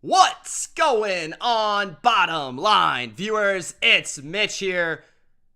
What's going on, bottom line viewers? It's Mitch here,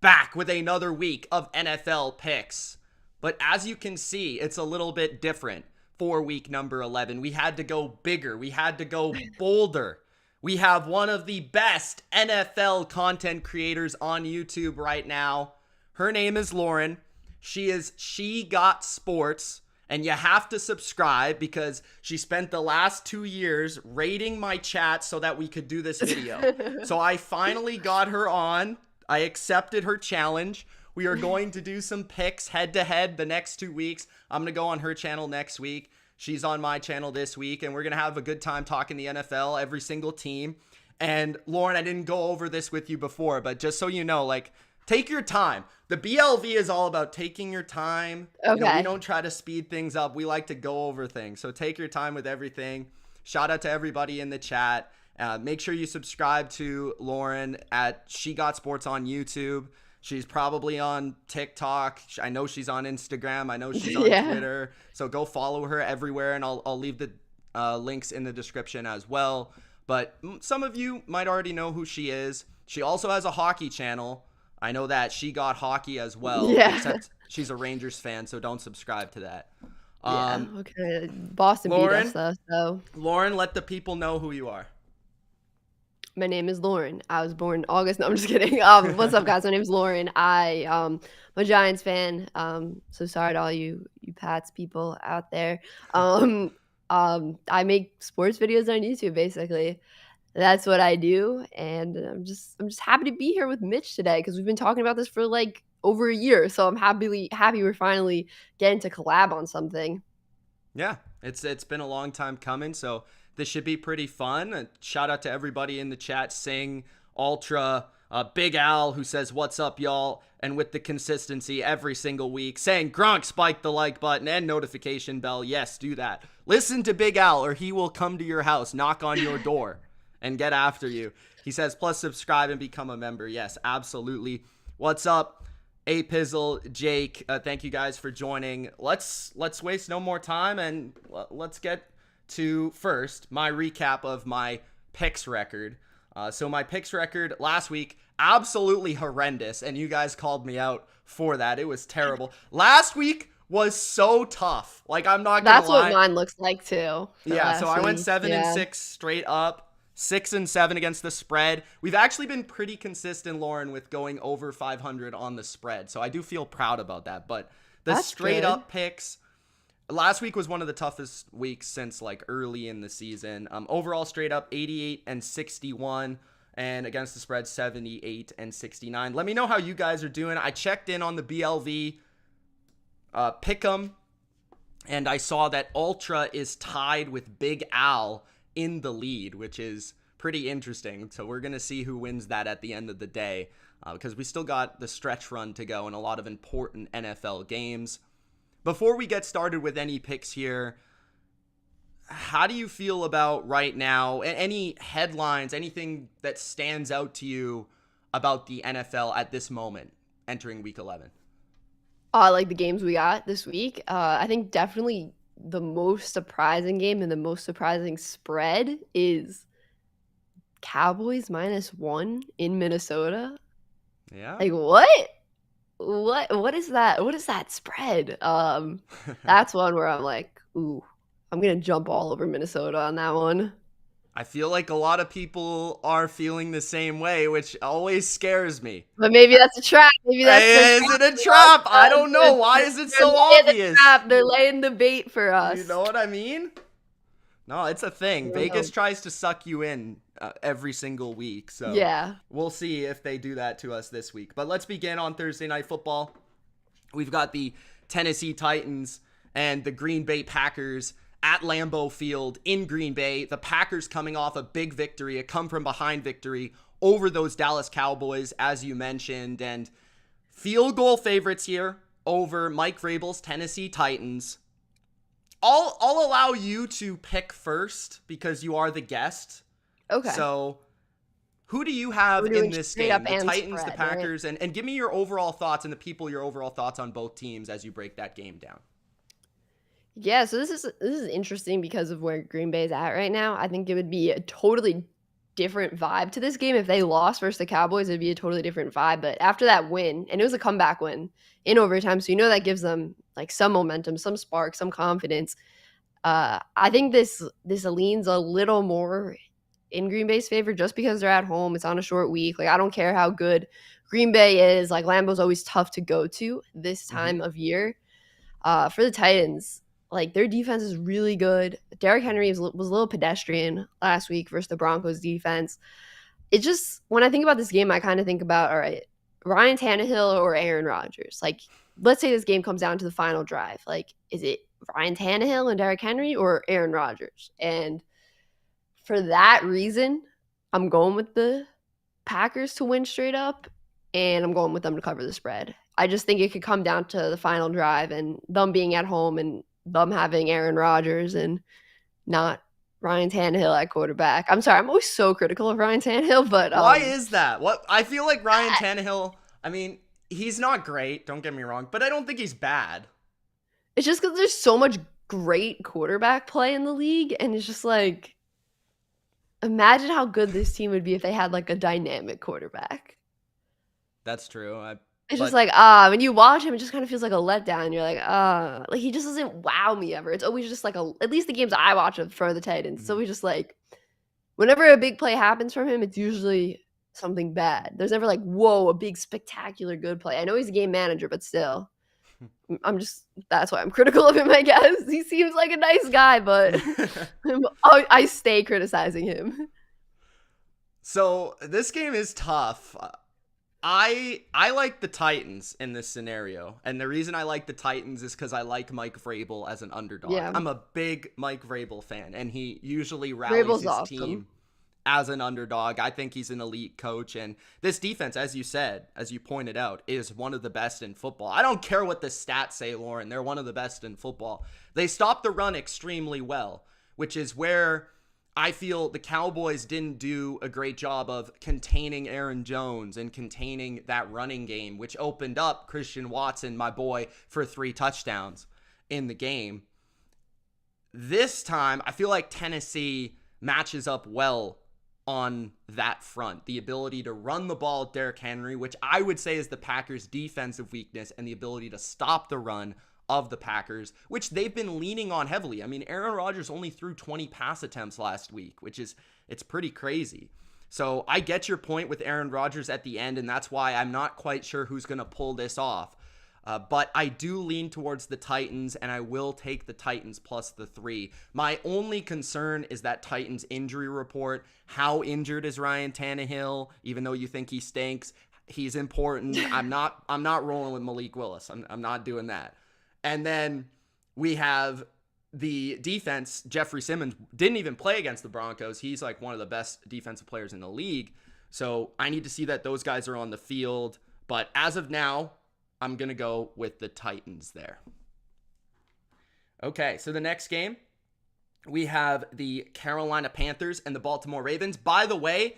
back with another week of NFL picks. But as you can see, it's a little bit different for week number 11. We had to go bigger. We had to go bolder. We have one of the best NFL content creators on YouTube right now. Her name is Lauren. She is SheGotSports. And you have to subscribe because she spent the last 2 years rating my chat so that we could do this video. So I finally got her on. I accepted her challenge. We are going to do some picks head to head the next 2 weeks. I'm going to go on her channel next week. She's on my channel this week. And we're going to have a good time talking the NFL, every single team. And Lauren, I didn't go over this with you before, but just so you know, take your time. The BLV is all about taking your time. Okay. We don't try to speed things up. We like to go over things. So take your time with everything. Shout out to everybody in the chat. Make sure you subscribe to Lauren at SheGotSports on YouTube. She's probably on TikTok. I know she's on Instagram. I know she's on Twitter. So go follow her everywhere, and I'll leave the links in the description as well. But some of you might already know who she is. She also has a hockey channel. I know that She Got Hockey as well, except she's a Rangers fan, so don't subscribe to that. Okay. Boston Lauren, beat us, though, so. Lauren, let the people know who you are. My name is Lauren. I was born in August. No, I'm just kidding. What's up, guys? My name is Lauren. I'm a Giants fan. So sorry to all you Pats people out there. I make sports videos on YouTube, basically. That's what I do, and I'm just happy to be here with Mitch today because we've been talking about this for over a year. So I'm happy we're finally getting to collab on something. Yeah, it's been a long time coming, so this should be pretty fun. Shout out to everybody in the chat, Sing, Ultra, Big Al, who says, "What's up, y'all?" And with the consistency every single week, saying, "Gronk, spike the like button and notification bell." Yes, do that. Listen to Big Al, or he will come to your house, knock on your door, and get after you. He says, plus subscribe and become a member. Yes, absolutely. What's up, A-Pizzle, Jake? Thank you guys for joining. Let's waste no more time, and let's get to first my recap of my picks record. So my picks record last week, absolutely horrendous, and you guys called me out for that. It was terrible. Last week was so tough. I'm not gonna lie. That's what mine looks like too. Yeah, so I went 7-6 straight up. 6-7 against the spread. We've actually been pretty consistent, Lauren, with going over 500 on the spread. So I do feel proud about that. But the straight up picks, last week was one of the toughest weeks since early in the season. Overall straight up 88-61, and against the spread 78-69. Let me know how you guys are doing. I checked in on the BLV pick'em, and I saw that Ultra is tied with Big Al in the lead, which is pretty interesting. So we're going to see who wins that at the end of the day, because we still got the stretch run to go and a lot of important NFL games. Before we get started with any picks here, how do you feel about right now? Any headlines, anything that stands out to you about the NFL at this moment entering week 11? The games we got this week. I think definitely the most surprising game and the most surprising spread is Cowboys -1 in Minnesota. Yeah. What is that? What is that spread? That's one where I'm ooh, I'm gonna jump all over Minnesota on that one. I feel like a lot of people are feeling the same way, which always scares me. But maybe that's a trap. Maybe that's is it a trap? I don't know. Why is it so obvious? They're laying the bait for us. You know what I mean? No, it's a thing. Vegas tries to suck you in every single week. So yeah, we'll see if they do that to us this week. But let's begin on Thursday Night Football. We've got the Tennessee Titans and the Green Bay Packers at Lambeau Field in Green Bay. The Packers coming off a big victory, a come-from-behind victory over those Dallas Cowboys, as you mentioned. And field goal favorites here over Mike Vrabel's Tennessee Titans. I'll allow you to pick first because you are the guest. Okay. So who do you have in this game? The Titans, spread, the Packers, right? And give me your overall thoughts and your overall thoughts on both teams as you break that game down. Yeah, so this is interesting because of where Green Bay is at right now. I think it would be a totally different vibe to this game if they lost versus the Cowboys. It'd be a totally different vibe. But after that win, and it was a comeback win in overtime, so that gives them like some momentum, some spark, some confidence. I think this leans a little more in Green Bay's favor just because they're at home. It's on a short week. Like I don't care how good Green Bay is. Like Lambeau's always tough to go to this Mm-hmm. time of year. For the Titans, like their defense is really good. Derrick Henry was a little pedestrian last week versus the Broncos defense. It just when I think about this game, I kind of think about all right, Ryan Tannehill or Aaron Rodgers. Like, let's say this game comes down to the final drive. Like, is it Ryan Tannehill and Derrick Henry or Aaron Rodgers? And for that reason, I'm going with the Packers to win straight up, and I'm going with them to cover the spread. I just think it could come down to the final drive and them being at home and them having Aaron Rodgers and not Ryan Tannehill at quarterback. I'm sorry, I'm always so critical of Ryan Tannehill, but Why is that? What I feel like Ryan I, Tannehill. I mean, he's not great. Don't get me wrong, but I don't think he's bad. it's just because there's so much great quarterback play in the league, and it's just like, imagine how good this team would be if they had like a dynamic quarterback. That's true. It's just But like, when you watch him, it just kind of feels like a letdown. You're like, like he just doesn't wow me ever. It's always just like at least the games I watch for the Titans, it's mhm. always just like, whenever a big play happens from him, it's usually something bad. There's never like, whoa, a big spectacular good play. I know he's a game manager, but still, that's why I'm critical of him, I guess. He seems like a nice guy, but I stay criticizing him. So this game is tough. I like the Titans in this scenario, and the reason I like the Titans is because I like Mike Vrabel as an underdog. Yeah, I'm a big Mike Vrabel fan, and he usually rallies Vrabel's his awesome. team as an underdog. I think he's an elite coach, and this defense, as you said, as you pointed out, is one of the best in football. I don't care what the stats say, Lauren. They're one of the best in football. They stop the run extremely well, which is where I feel the Cowboys didn't do a great job of containing Aaron Jones and containing that running game, which opened up Christian Watson, my boy, for 3 touchdowns in the game. This time, I feel like Tennessee matches up well on that front. The ability to run the ball with Derrick Henry, which I would say is the Packers' defensive weakness, and the ability to stop the run of the Packers, which they've been leaning on heavily. I mean, Aaron Rodgers only threw 20 pass attempts last week, it's pretty crazy. So I get your point with Aaron Rodgers at the end, and that's why I'm not quite sure who's going to pull this off. But I do lean towards the Titans, and I will take the Titans plus the 3. My only concern is that Titans injury report. How injured is Ryan Tannehill? Even though you think he stinks, he's important. I'm not rolling with Malik Willis. I'm not doing that. And then we have the defense. Jeffrey Simmons didn't even play against the Broncos. He's like one of the best defensive players in the league. So I need to see that those guys are on the field. But as of now, I'm going to go with the Titans there. Okay, so the next game, we have the Carolina Panthers and the Baltimore Ravens. By the way,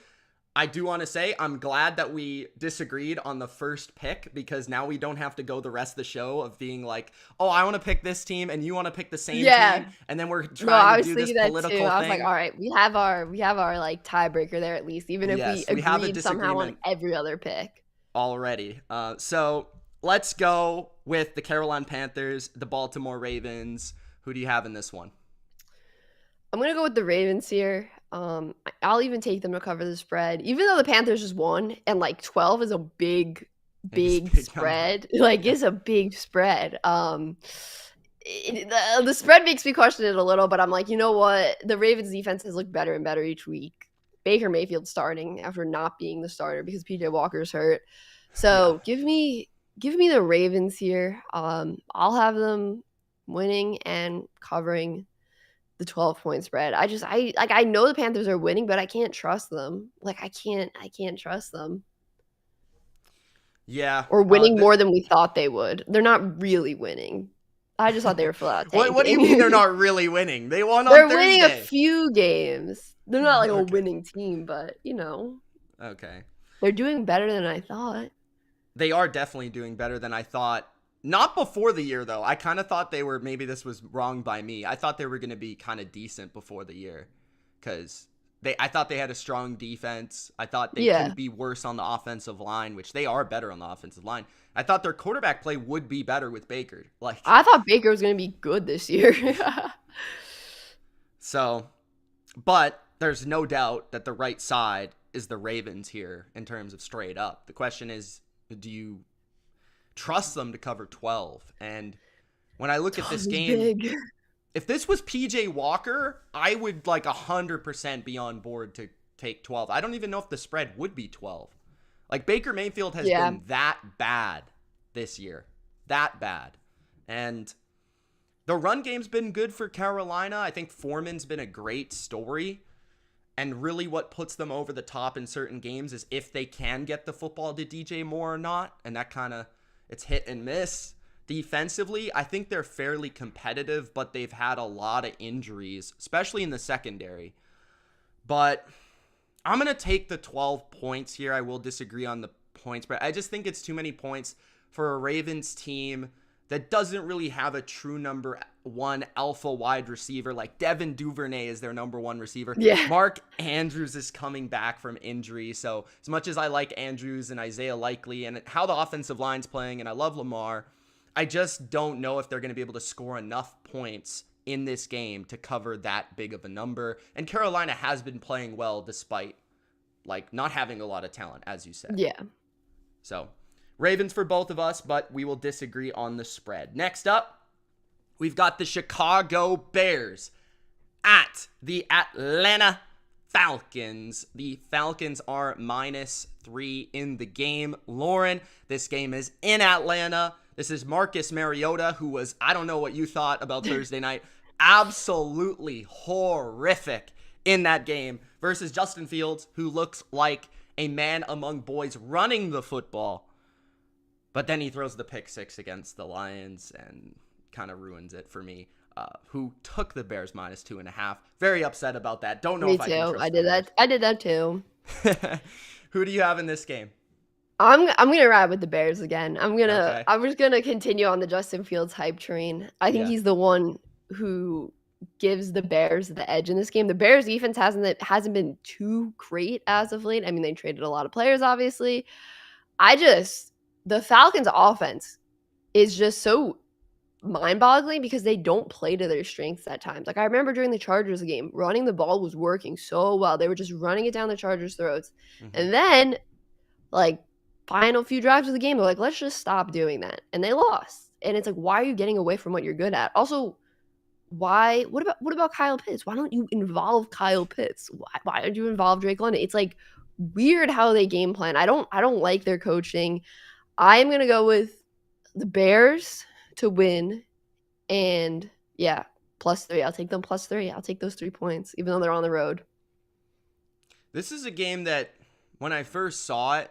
I do want to say I'm glad that we disagreed on the first pick, because now we don't have to go the rest of the show of being like, oh, I want to pick this team and you want to pick the same team, and then we're trying to do this political thing. I was like, all right, we have our like tiebreaker there at least, even if we have a agreed somehow on every other pick already. So let's go with the Carolina Panthers, the Baltimore Ravens. Who do you have in this one? I'm gonna go with the Ravens here. I'll even take them to cover the spread, even though the Panthers just won, and like 12 is a big spread. Like, it's a big spread. The spread makes me question it a little, but I'm like, you know what? The Ravens defense has looked better and better each week. Baker Mayfield starting after not being the starter because PJ Walker's hurt. So give me the Ravens here. I'll have them winning and covering the 12-point spread. I know the Panthers are winning, but I can't trust them. Like, I can't trust them. Yeah. Or winning more than we thought they would. They're not really winning. I just thought they were flat out tanking. What do you mean they're not really winning? They won on Thursday. They're winning a few games. They're not like a winning team, but Okay. They're doing better than I thought. They are definitely doing better than I thought. Not before the year, though. I kind of thought they were, maybe this was wrong by me. I thought they were going to be kind of decent before the year because I thought they had a strong defense. I thought they couldn't be worse on the offensive line, which they are better on the offensive line. I thought their quarterback play would be better with Baker. Like, I thought Baker was going to be good this year. So, but there's no doubt that the right side is the Ravens here in terms of straight up. The question is, do you trust them to cover 12? And when I look at this game, if this was PJ Walker, I would like 100% be on board to take 12. I don't even know if the spread would be 12. Like, Baker Mayfield has been that bad this year. That bad. And the run game's been good for Carolina. I think Foreman's been a great story. And really what puts them over the top in certain games is if they can get the football to DJ Moore or not. And that kind of, it's hit and miss. Defensively, I think they're fairly competitive, but they've had a lot of injuries, especially in the secondary. But I'm going to take the 12 points here. I will disagree on the points, but I just think it's too many points for a Ravens team that doesn't really have a true number one alpha wide receiver. Like Devin Duvernay is their number one receiver. Yeah. Mark Andrews is coming back from injury. So as much as I like Andrews and Isaiah Likely and how the offensive line's playing, and I love Lamar, I just don't know if they're going to be able to score enough points in this game to cover that big of a number. And Carolina has been playing well despite like not having a lot of talent, as you said. Yeah. So Ravens for both of us, but we will disagree on the spread. Next up, we've got the Chicago Bears at the Atlanta Falcons. The Falcons are -3 in the game. Lauren, this game is in Atlanta. This is Marcus Mariota, who was, I don't know what you thought about Thursday night, absolutely horrific in that game, versus Justin Fields, who looks like a man among boys running the football. But then he throws the pick six against the Lions and kind of ruins it for me, who took the Bears -2.5. Very upset about that. Don't know Me if I can too. trust I did that. I did that too. Who do you have in this game? I'm gonna ride with the Bears again. I'm just gonna continue on the Justin Fields hype train. I think he's the one who gives the Bears the edge in this game. The Bears defense hasn't been too great as of late. I mean, they traded a lot of players, obviously. The Falcons offense is just so mind-boggling because they don't play to their strengths at times. Like, I remember during the Chargers game, running the ball was working so well. They were just running it down the Chargers' throats. Mm-hmm. And then, like, final few drives of the game, they're like, let's just stop doing that. And they lost. And it's like, why are you getting away from what you're good at? Also, what about Kyle Pitts? Why don't you involve Kyle Pitts? Why don't you involve Drake London? It's like weird how they game plan. I don't like their coaching. I'm going to go with the Bears to win. And yeah, +3. I'll take them +3. I'll take those 3 points, even though they're on the road. This is a game that when I first saw it,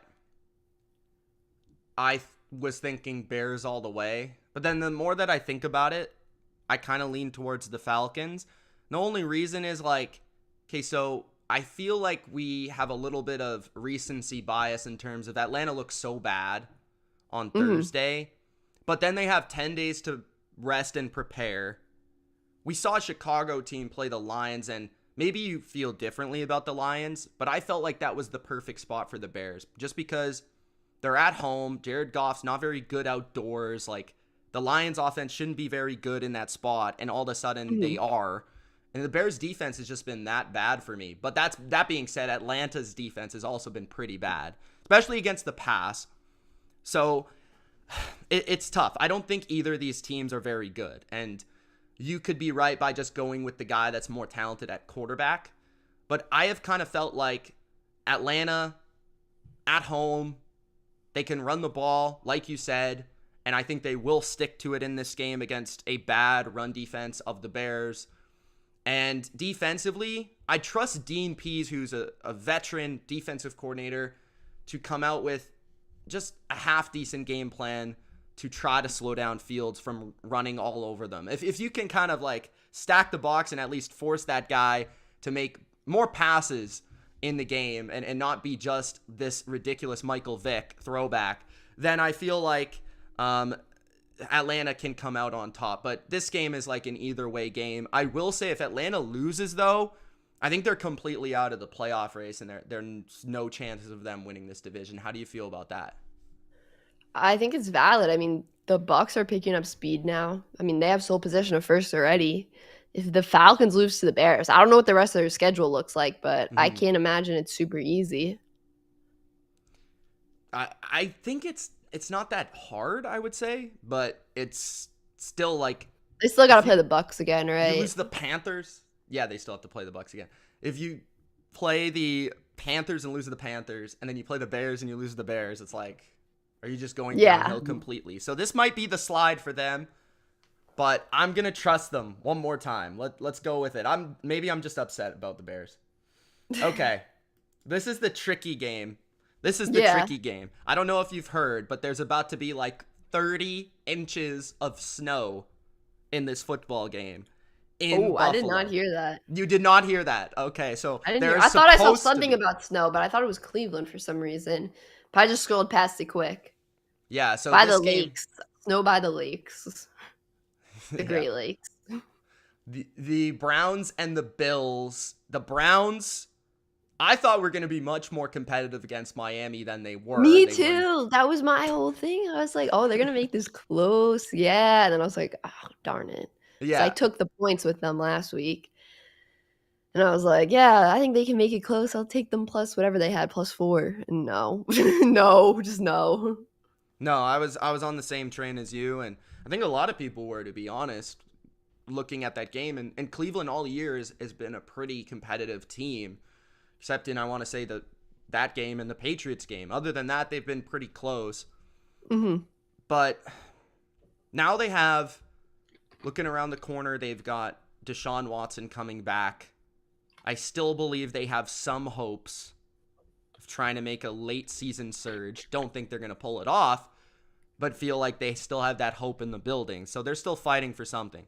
I was thinking Bears all the way. But then the more that I think about it, I kind of lean towards the Falcons. The only reason is like, okay, so I feel like we have a little bit of recency bias in terms of Atlanta looks so bad on Thursday, but then they have 10 days to rest and prepare. We saw a Chicago team play the Lions, and maybe you feel differently about the Lions, but I felt like that was the perfect spot for the Bears just because they're at home. Jared Goff's not very good outdoors. Like, the Lions offense shouldn't be very good in that spot, and all of a sudden they are. And the Bears defense has just been that bad for me. But that being said, Atlanta's defense has also been pretty bad, especially against the pass. So it's tough. I don't think either of these teams are very good. And you could be right by just going with the guy that's more talented at quarterback. But I have kind of felt like Atlanta at home, they can run the ball, like you said. And I think they will stick to it in this game against a bad run defense of the Bears. And defensively, I trust Dean Pease, who's a veteran defensive coordinator, to come out with just a half-decent game plan to try to slow down Fields from running all over them. If you can kind of like stack the box and at least force that guy to make more passes in the game and not be just this ridiculous Michael Vick throwback, then I feel like Atlanta can come out on top. But this game is like an either way game. I will say if Atlanta loses, though, I think they're completely out of the playoff race, and there's no chances of them winning this division. How do you feel about that? I think it's valid. I mean, the Bucks are picking up speed now. I mean, they have sole possession of first already. If the Falcons lose to the Bears, I don't know what the rest of their schedule looks like, but I can't imagine it's super easy. I think it's not that hard, I would say, but it's still like they still got to play the Bucks again, right? You lose the Panthers. Yeah, they still have to play the Bucks again. If you play the Panthers and lose to the Panthers, and then you play the Bears and you lose to the Bears, it's like, are you just going downhill completely? So this might be the slide for them, but I'm gonna trust them one more time. Let's go with it. Maybe I'm just upset about the Bears. Okay, this is the tricky game. Tricky game. I don't know if you've heard, but there's about to be like 30 inches of snow in this football game. Oh, I did not hear that. You did not hear that. Okay, so I thought I saw something about snow, but I thought it was Cleveland for some reason. But I just scrolled past it quick. Yeah, so by the lakes. Snow by the lakes. The Great Lakes. The Browns and the Bills. The Browns, I thought were going to be much more competitive against Miami than they were. Me too. That was my whole thing. I was like, oh, they're going to make this close. Yeah. And then I was like, oh, darn it. Yeah. So I took the points with them last week. And I was like, yeah, I think they can make it close. I'll take them plus whatever they had, +4. And no. Just no. No, I was on the same train as you. And I think a lot of people were, to be honest, looking at that game. And Cleveland all year has been a pretty competitive team. Except in, I want to say, that game and the Patriots game. Other than that, they've been pretty close. Mm-hmm. But now they have, looking around the corner, they've got Deshaun Watson coming back. I still believe they have some hopes of trying to make a late season surge. Don't think they're going to pull it off, but feel like they still have that hope in the building. So they're still fighting for something.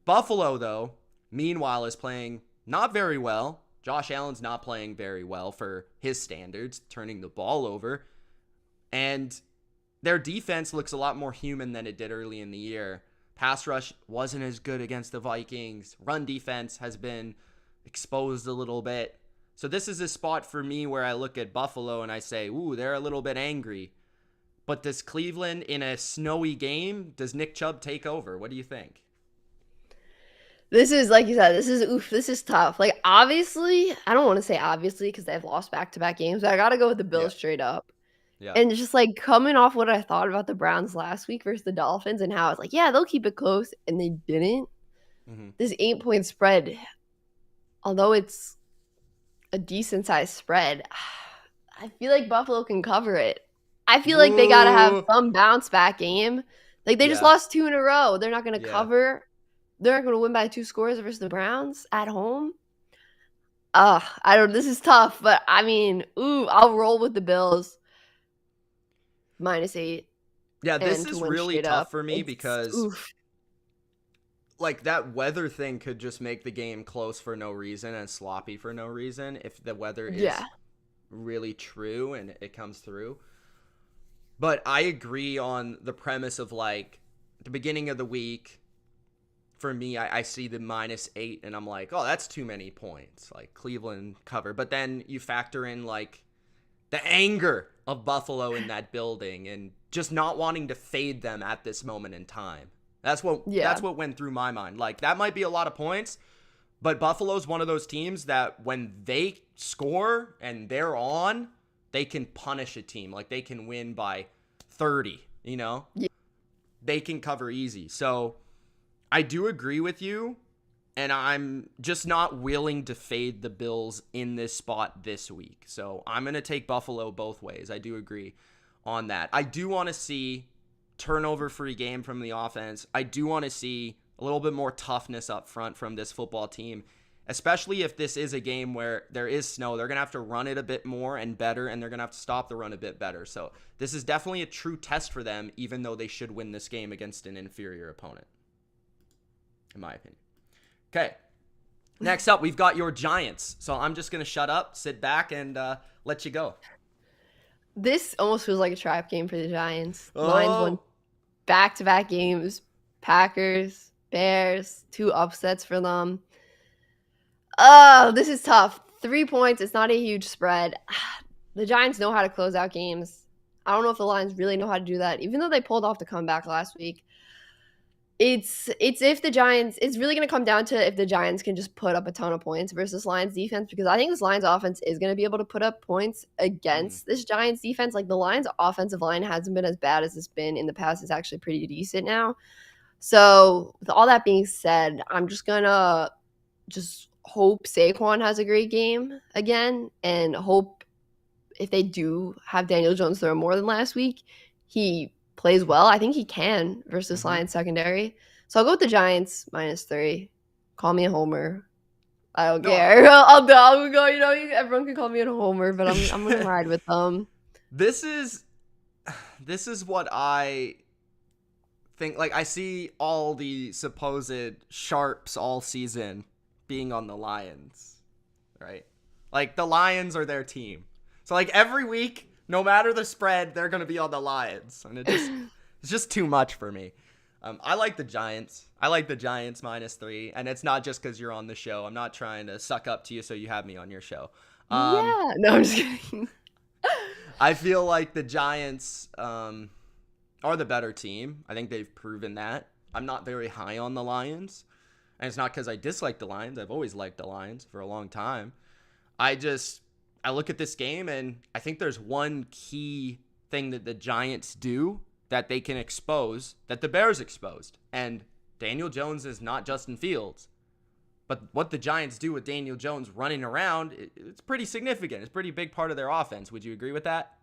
Buffalo, though, meanwhile, is playing not very well. Josh Allen's not playing very well for his standards, turning the ball over. And their defense looks a lot more human than it did early in the year. Pass rush wasn't as good against the Vikings. Run defense has been exposed a little bit. So this is a spot for me where I look at Buffalo and I say, ooh, they're a little bit angry. But does Cleveland in a snowy game, does Nick Chubb take over? What do you think? This is, like you said, this is tough. Like, obviously, I don't want to say obviously because they've lost back-to-back games, but I got to go with the Bills straight up. Yeah. And just, like, coming off what I thought about the Browns last week versus the Dolphins and how I was like, yeah, they'll keep it close, and they didn't. Mm-hmm. This 8-point spread, although it's a decent-sized spread, I feel like Buffalo can cover it. I feel like they got to have some bounce-back game. Like, they just lost 2 in a row. They're not going to cover. They're not going to win by 2 scores versus the Browns at home. This is tough, but I mean, I'll roll with the Bills. -8. Yeah, this is really tough for me because like that weather thing could just make the game close for no reason and sloppy for no reason if the weather is really true and it comes through. But I agree on the premise of like the beginning of the week. For me, I see the -8 and I'm like, oh, that's too many points. Like Cleveland cover. But then you factor in like the anger of Buffalo in that building and just not wanting to fade them at this moment in time. That's what went through my mind. Like that might be a lot of points, but Buffalo's one of those teams that when they score and they're on, they can punish a team. Like they can win by 30, you know? Yeah. They can cover easy. So I do agree with you, and I'm just not willing to fade the Bills in this spot this week. So I'm going to take Buffalo both ways. I do agree on that. I do want to see turnover-free game from the offense. I do want to see a little bit more toughness up front from this football team, especially if this is a game where there is snow. They're going to have to run it a bit more and better, and they're going to have to stop the run a bit better. So this is definitely a true test for them, even though they should win this game against an inferior opponent, in my opinion. Okay. Next up, we've got your Giants. So I'm just going to shut up, sit back, and let you go. This almost feels like a trap game for the Giants. Lions won back-to-back games, Packers, Bears, 2 upsets for them. Oh, this is tough. 3 points. It's not a huge spread. The Giants know how to close out games. I don't know if the Lions really know how to do that, even though they pulled off the comeback last week. It's if the Giants, it's really going to come down to if the Giants can just put up a ton of points versus Lions defense, because I think this Lions offense is going to be able to put up points against this Giants defense. Like, the Lions offensive line hasn't been as bad as it's been in the past. It's actually pretty decent now. So with all that being said, I'm just going to just hope Saquon has a great game again, and hope if they do have Daniel Jones throw more than last week, he plays well. I think he can versus Lions secondary. So I'll go with the Giants -3. Call me a homer. I don't care. I'll go. You know, everyone can call me a homer, but I'm gonna ride with them. This is what I think. Like, I see all the supposed sharps all season being on the Lions, right? Like, the Lions are their team. So, like, every week, no matter the spread, they're going to be on the Lions. And it's just too much for me. I like the Giants. I like the Giants -3. And it's not just because you're on the show. I'm not trying to suck up to you so you have me on your show. Yeah. No, I'm just kidding. I feel like the Giants are the better team. I think they've proven that. I'm not very high on the Lions. And it's not because I dislike the Lions. I've always liked the Lions for a long time. I look at this game, and I think there's one key thing that the Giants do that they can expose, that the Bears exposed. And Daniel Jones is not Justin Fields. But what the Giants do with Daniel Jones running around, it's pretty significant. It's a pretty big part of their offense. Would you agree with that?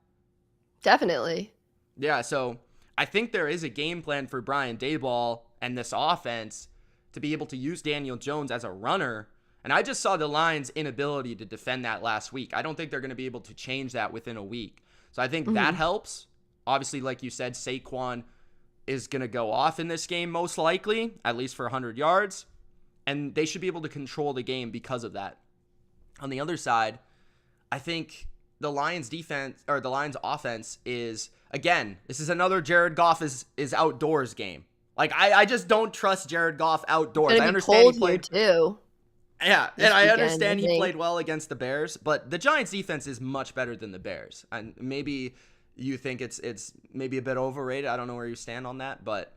Definitely. Yeah, so I think there is a game plan for Brian Daboll and this offense to be able to use Daniel Jones as a runner. And I just saw the Lions' inability to defend that last week. I don't think they're going to be able to change that within a week. So I think that helps. Obviously, like you said, Saquon is going to go off in this game most likely, at least for 100 yards. And they should be able to control the game because of that. On the other side, I think the Lions defense, or the Lions offense, is, again, this is another Jared Goff is outdoors game. Like, I just don't trust Jared Goff outdoors. I understand he played too. Yeah, and I understand he played well against the Bears, but the Giants defense is much better than the Bears. And maybe you think it's maybe a bit overrated. I don't know where you stand on that, but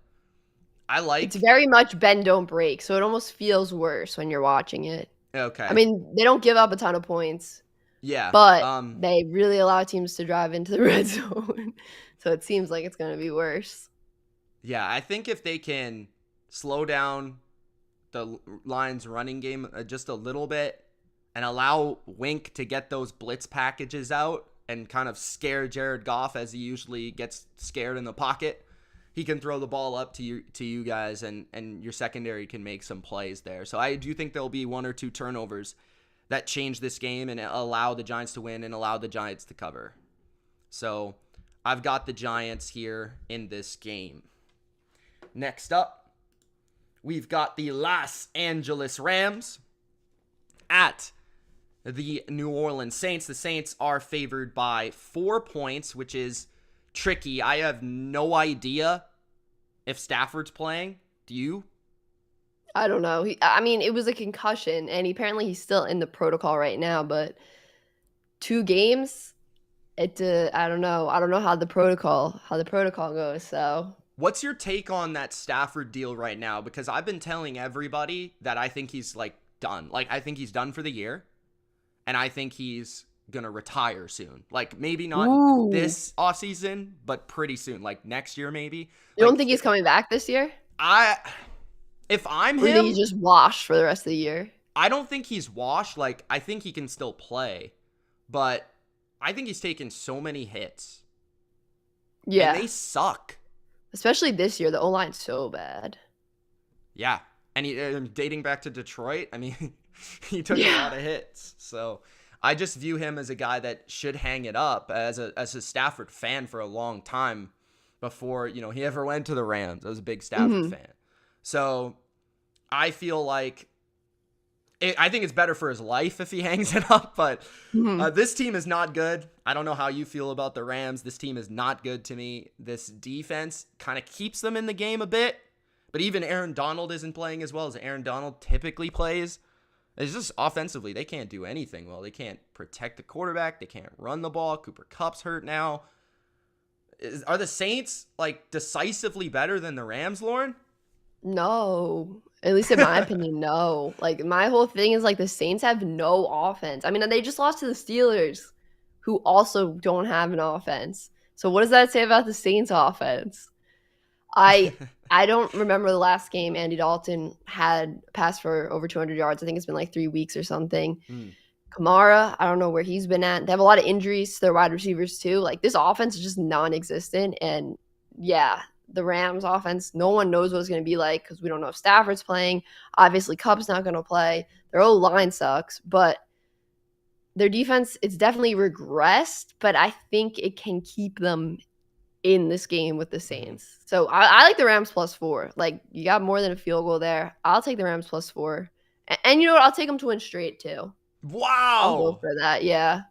it's very much bend don't break, so it almost feels worse when you're watching it. Okay. I mean, they don't give up a ton of points. Yeah. But they really allow teams to drive into the red zone. So it seems like it's going to be worse. Yeah, I think if they can slow down the Lions running game just a little bit and allow Wink to get those blitz packages out and kind of scare Jared Goff as he usually gets scared in the pocket, he can throw the ball up to you guys, and your secondary can make some plays there. So I do think there'll be 1 or 2 turnovers that change this game and allow the Giants to win and allow the Giants to cover. So I've got the Giants here in this game. Next up, we've got the Los Angeles Rams at the New Orleans Saints. The Saints are favored by 4 points, which is tricky. I have no idea if Stafford's playing. Do you? I don't know. I mean, it was a concussion, and apparently he's still in the protocol right now, but 2 games, I don't know. I don't know how the protocol goes, so. What's your take on that Stafford deal right now? Because I've been telling everybody that I think he's, like, done. Like, I think he's done for the year, and I think he's going to retire soon. Like, maybe not this offseason, but pretty soon. Like, next year maybe. You don't think he's coming back this year? If I'm him. Or him. he's just washed for the rest of the year? I don't think he's washed. Like, I think he can still play, but I think he's taken so many hits. Yeah. And they suck. Especially this year, the O-line's so bad. Yeah, and dating back to Detroit, I mean, he took a lot of hits. So I just view him as a guy that should hang it up as a Stafford fan for a long time before, he ever went to the Rams. I was a big Stafford fan. So I feel like I think it's better for his life if he hangs it up, but Mhm. this team is not good. I don't know how you feel about the Rams. This team is not good to me. This defense kind of keeps them in the game a bit, but even Aaron Donald isn't playing as well as Aaron Donald typically plays. It's just offensively, they can't do anything well. They can't protect the quarterback. They can't run the ball. Cooper Kupp's hurt now. Are the Saints, like, decisively better than the Rams, Lauren? No. At least in my opinion, no. Like, my whole thing is, like, the Saints have no offense. I mean, they just lost to the Steelers, who also don't have an offense. So what does that say about the Saints offense? I don't remember the last game Andy Dalton had passed for over 200 yards. I think it's been like 3 weeks or something. Kamara, I don't know where he's been at. They have a lot of injuries to their wide receivers too. Like, this offense is just non-existent. And yeah, the Rams offense, no one knows what it's going to be like because we don't know if Stafford's playing. Obviously, Kupp's not going to play. Their O-line sucks, but their defense, it's definitely regressed, but I think it can keep them in this game with the Saints. So I like the Rams +4. Like, you got more than a field goal there. I'll take the Rams +4. And you know what? I'll take them to win straight too. I'll go Wow. for that. Yeah.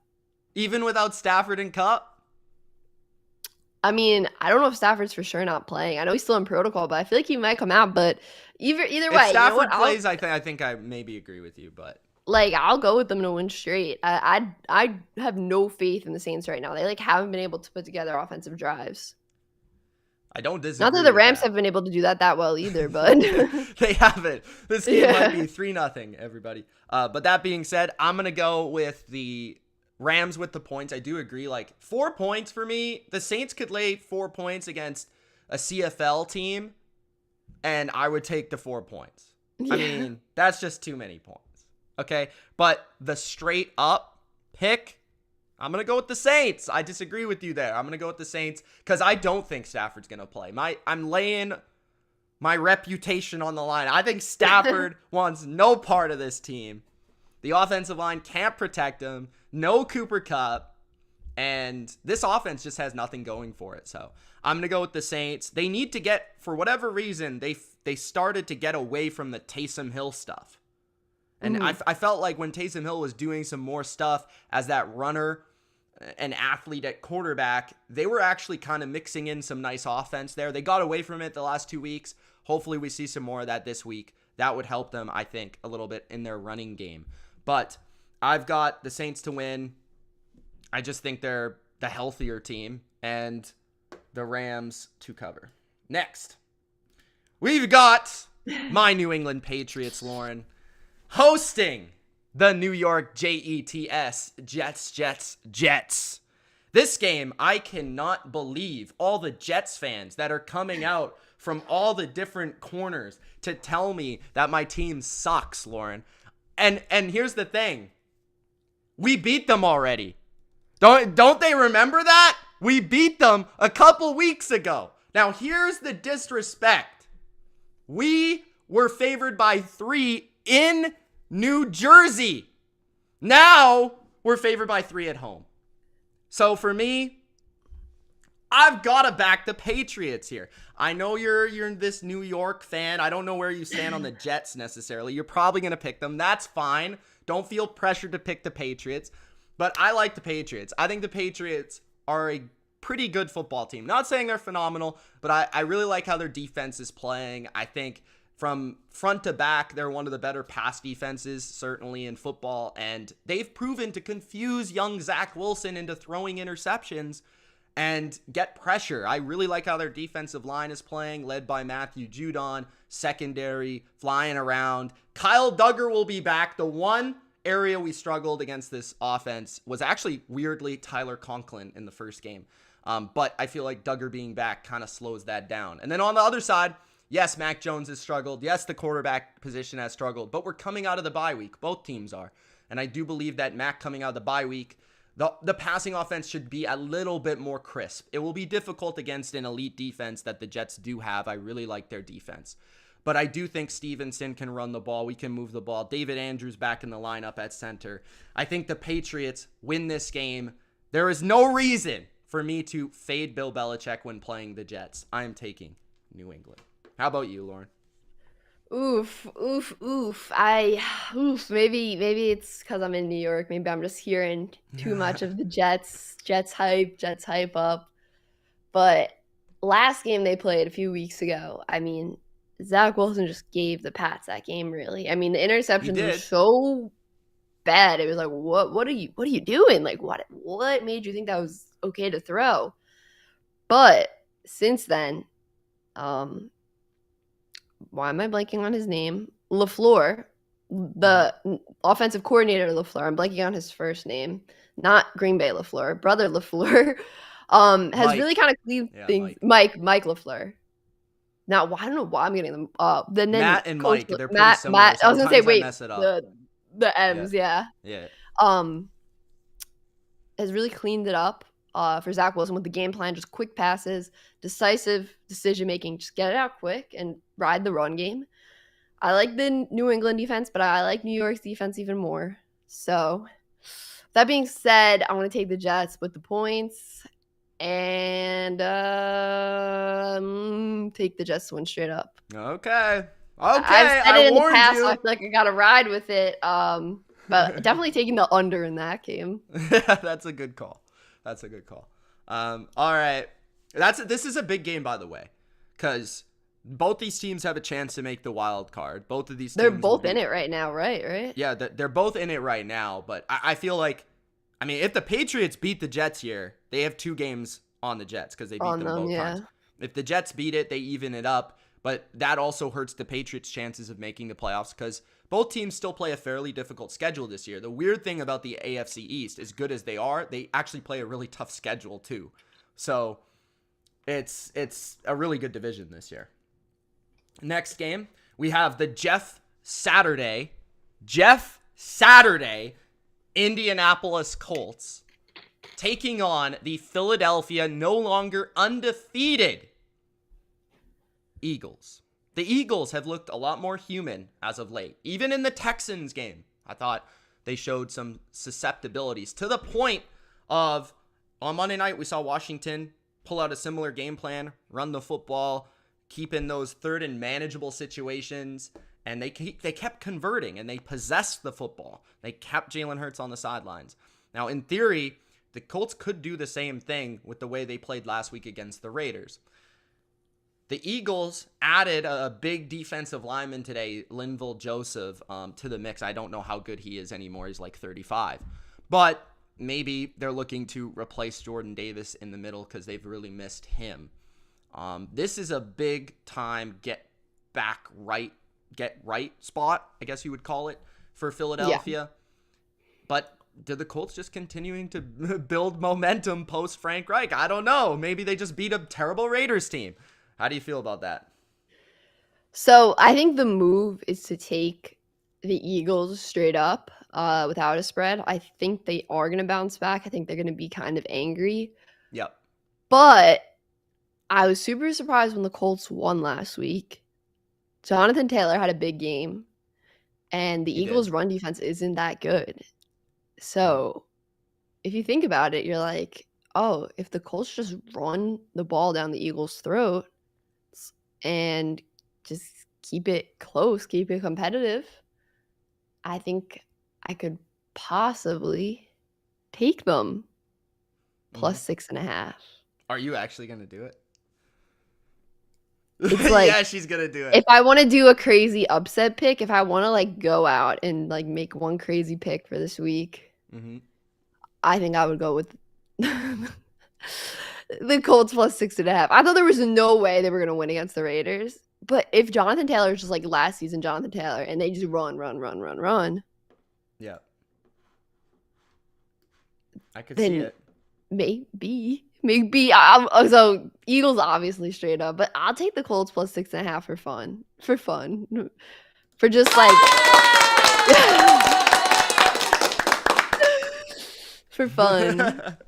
Even without Stafford and Kupp? I mean, I don't know if Stafford's for sure not playing. I know he's still in protocol, but I feel like he might come out. But either way, If you know Stafford what? plays, I think I maybe agree with you, but I'll go with them to win straight. I have no faith in the Saints right now. They like haven't been able to put together offensive drives. I don't disagree. Not that the with Rams that. have been able to do that well either, but They haven't. This game might be Yeah. 3-0, everybody. But that being said, I'm gonna go with the Rams with the points. I do agree. Like, 4 points for me. The Saints could lay 4 points against a CFL team, and I would take the 4 points. I Yeah. mean, that's just too many points. Okay, but the straight up pick, I'm going to go with the Saints. I disagree with you there. I'm going to go with the Saints because I don't think Stafford's going to play. I'm laying my reputation on the line. I think Stafford wants no part of this team. The offensive line can't protect him. No Cooper Kupp. And this offense just has nothing going for it. So I'm going to go with the Saints. They need to get, for whatever reason, they started to get away from the Taysom Hill stuff. And I felt like when Taysom Hill was doing some more stuff as that runner and athlete at quarterback, they were actually kind of mixing in some nice offense there. They got away from it the last 2 weeks. Hopefully we see some more of that this week. That would help them, I think, a little bit in their running game. But I've got the Saints to win. I just think they're the healthier team, and the Rams to cover. Next, we've got my New England Patriots, Lauren, hosting the New York Jets. This game, I cannot believe all the Jets fans that are coming out from all the different corners to tell me that my team sucks, Lauren. And here's the thing. We beat them already. Don't they remember that? We beat them a couple weeks ago. Now, here's the disrespect. We were favored by 3 in New Jersey. Now, we're favored by 3 at home. So for me, I've got to back the Patriots here. I know you're this New York fan. I don't know where you stand on the Jets necessarily. You're probably going to pick them. That's fine. Don't feel pressured to pick the Patriots. But I like the Patriots. I think the Patriots are a pretty good football team. Not saying they're phenomenal, but I really like how their defense is playing. I think from front to back, they're one of the better pass defenses, certainly in football. And they've proven to confuse young Zach Wilson into throwing interceptions and get pressure. I really like how their defensive line is playing, led by Matthew Judon, secondary, flying around. Kyle Duggar will be back. The one area we struggled against this offense was actually, weirdly, Tyler Conklin in the first game. But I feel like Duggar being back kind of slows that down. And then on the other side, yes, Mac Jones has struggled. Yes, the quarterback position has struggled. But we're coming out of the bye week. Both teams are. And I do believe that Mac coming out of the bye week, the passing offense should be a little bit more crisp. It will be difficult against an elite defense that the Jets do have. I really like their defense. But I do think Stevenson can run the ball. We can move the ball. David Andrews back in the lineup at center. I think the Patriots win this game. There is no reason for me to fade Bill Belichick when playing the Jets. I am taking New England. How about you, Lauren? Oof, oof, oof. Maybe it's because I'm in New York. Maybe I'm just hearing too much of the Jets hype up. But last game they played a few weeks ago, I mean, Zach Wilson just gave the Pats that game, really. I mean, the interceptions were so bad. It was like, what are you doing? Like, what made you think that was okay to throw? But since then, why am I blanking on his name? LaFleur, the offensive coordinator LaFleur. I'm blanking on his first name. Not Green Bay LaFleur, brother LaFleur. Has really kind of cleaned things. Mike LaFleur. Now, I don't know why I'm getting them. Then Matt and Coach, Mike, they're pretty similar. Matt. I was gonna say, wait, mess it up. the M's, yeah. Has really cleaned it up for Zach Wilson with the game plan, just quick passes, decisive decision making, just get it out quick and ride the run game. I like the New England defense, but I like New York's defense even more. So, that being said, I want to take the Jets with the points and take the Jets to win straight up. Okay. I've said it in the past, so I feel like I got to ride with it. But definitely taking the under in that game. That's a good call. All right. This is a big game, by the way, because both these teams have a chance to make the wild card. Both of these teams. They're both in it right now, right? Yeah, they're both in it right now. But I feel like, I mean, if the Patriots beat the Jets here, they have 2 games on the Jets because they beat them both times. If the Jets beat it, they even it up. But that also hurts the Patriots' chances of making the playoffs because both teams still play a fairly difficult schedule this year. The weird thing about the AFC East, as good as they are, they actually play a really tough schedule too. So it's a really good division this year. Next game, we have the Jeff Saturday Indianapolis Colts taking on the Philadelphia no longer undefeated Eagles. The Eagles have looked a lot more human as of late. Even in the Texans game, I thought they showed some susceptibilities to the point of on Monday night, we saw Washington pull out a similar game plan, run the football, keep in those third and manageable situations, and they kept converting and they possessed the football. They kept Jalen Hurts on the sidelines. Now, in theory, the Colts could do the same thing with the way they played last week against the Raiders. The Eagles added a big defensive lineman today, Linval Joseph, to the mix. I don't know how good he is anymore. He's like 35. But maybe they're looking to replace Jordan Davis in the middle because they've really missed him. This is a big time get right spot, I guess you would call it, for Philadelphia. Yeah. But did the Colts just continuing to build momentum post Frank Reich? I don't know. Maybe they just beat a terrible Raiders team. How do you feel about that? So I think the move is to take the Eagles straight up without a spread. I think they are going to bounce back. I think they're going to be kind of angry. Yep. But I was super surprised when the Colts won last week. Jonathan Taylor had a big game, and the Eagles' run defense isn't that good. So if you think about it, you're like, oh, if the Colts just run the ball down the Eagles' throat and just keep it close, keep it competitive, I think I could possibly take them plus 6.5. Are you actually going to do it? It's like, yeah, she's going to do it. If I want to do a crazy upset pick, if I want to like go out and like make one crazy pick for this week, I think I would go with the Colts plus 6.5. I thought there was no way they were going to win against the Raiders. But if Jonathan Taylor is just like last season Jonathan Taylor and they just run. Yeah. I could see it. Maybe. So Eagles obviously straight up, but I'll take the Colts plus 6.5 for fun. For just like for fun.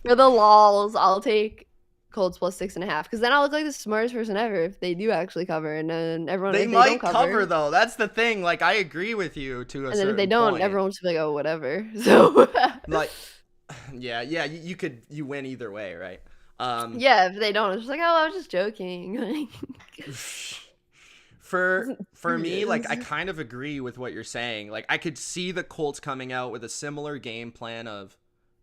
For the lols, I'll take Colts plus 6.5 because then I'll look like the smartest person ever if they do actually cover, and then everyone they might cover though. That's the thing. Like I agree with you to a certain point. And then if they don't, everyone will just be like, oh, whatever. So like, yeah, you win either way, right? Yeah, if they don't, it's just like, oh, I was just joking. For me, like, I serious. kind of agree with what you're saying. Like, I could see the Colts coming out with a similar game plan of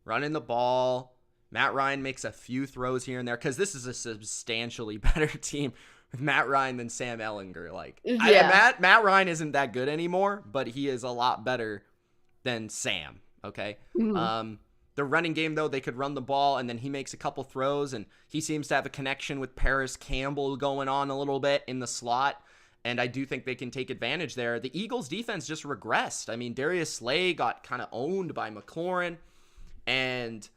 running the ball. Matt Ryan makes a few throws here and there, because this is a substantially better team with Matt Ryan than Sam Ehlinger. Like, Yeah. Matt Ryan isn't that good anymore, but he is a lot better than Sam. Okay. Mhm. The running game, though, they could run the ball, and then he makes a couple throws, and he seems to have a connection with Paris Campbell going on a little bit in the slot. And I do think they can take advantage there. The Eagles' defense just regressed. I mean, Darius Slay got kind of owned by McLaurin, and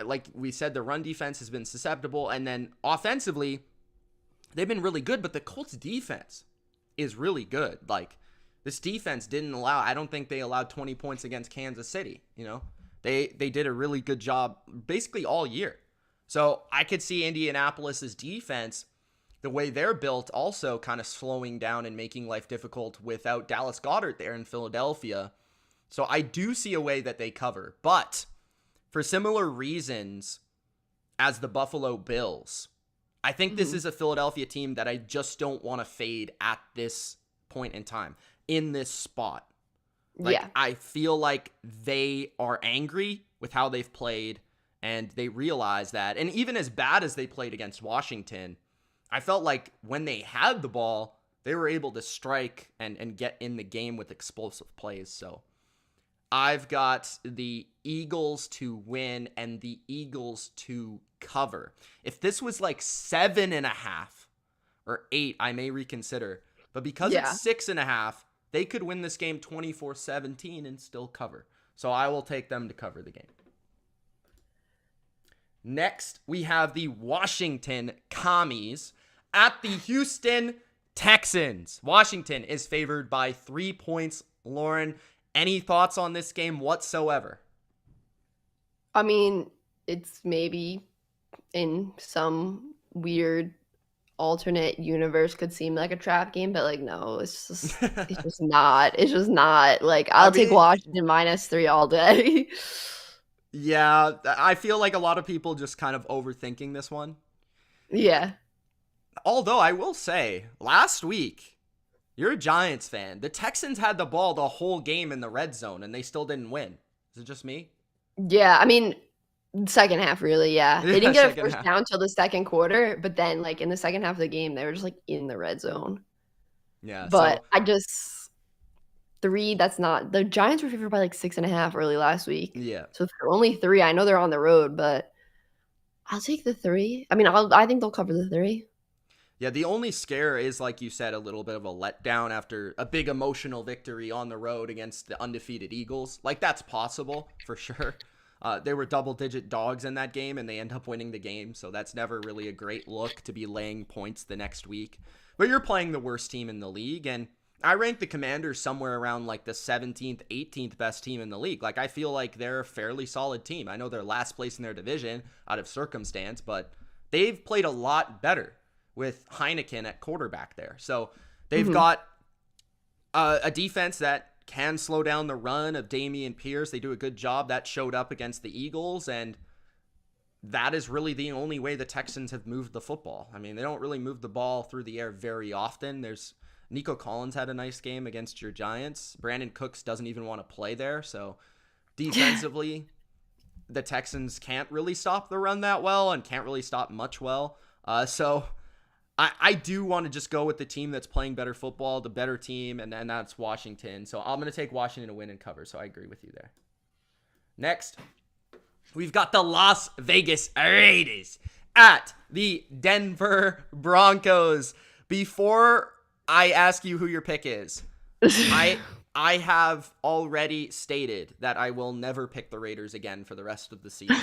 like we said, the run defense has been susceptible. And then offensively, they've been really good, but the Colts' defense is really good. Like, this defense didn't allow, I don't think they allowed 20 points against Kansas City. You know, they did a really good job basically all year. So I could see Indianapolis's defense, the way they're built, also kind of slowing down and making life difficult without Dallas Goedert there in Philadelphia. So I do see a way that they cover, but for similar reasons as the Buffalo Bills, I think this is a Philadelphia team that I just don't want to fade at this point in time, in this spot. Like, Yeah. I feel like they are angry with how they've played, and they realize that. And even as bad as they played against Washington, I felt like when they had the ball, they were able to strike and get in the game with explosive plays. So I've got the Eagles to win and the Eagles to cover. If this was like 7.5 or 8, I may reconsider. But because Yeah. it's 6.5, they could win this game 24-17 and still cover. So I will take them to cover the game. Next, we have the Washington Commies at the Houston Texans. Washington is favored by 3 points. Lauren, any thoughts on this game whatsoever? I mean, it's maybe in some weird alternate universe could seem like a trap game, but like, no, it's just not. It's just not. Like, I'll take Washington -3 all day. Yeah, I feel like a lot of people just kind of overthinking this one. Yeah. Although I will say, last week, you're a Giants fan. The Texans had the ball the whole game in the red zone, and they still didn't win. Is it just me? Yeah, I mean, second half, really, yeah. They didn't get a Second first half. down till the second quarter, but then, like, in the second half of the game, they were just, like, in the red zone. Yeah, But so I just 3, that's not the Giants were favored by, like, 6.5 early last week. yeah. So for only 3, I know they're on the road, but I'll take the 3. I mean, I think they'll cover the 3. Yeah, the only scare is, like you said, a little bit of a letdown after a big emotional victory on the road against the undefeated Eagles. Like, that's possible, for sure. They were double-digit dogs in that game, and they end up winning the game, so that's never really a great look to be laying points the next week. But you're playing the worst team in the league, and I rank the Commanders somewhere around, like, the 17th, 18th best team in the league. Like, I feel like they're a fairly solid team. I know they're last place in their division out of circumstance, but they've played a lot better with Heineken at quarterback there. So they've got a defense that can slow down the run of Dameon Pierce. They do a good job. That showed up against the Eagles, and that is really the only way the Texans have moved the football. I mean, they don't really move the ball through the air very often. Nico Collins had a nice game against your Giants. Brandon Cooks doesn't even want to play there. So defensively, the Texans can't really stop the run that well and can't really stop much well. So I do want to just go with the team that's playing better football, the better team, and that's Washington. So I'm going to take Washington to win and cover, so I agree with you there. Next, we've got the Las Vegas Raiders at the Denver Broncos. Before I ask you who your pick is, I have already stated that I will never pick the Raiders again for the rest of the season.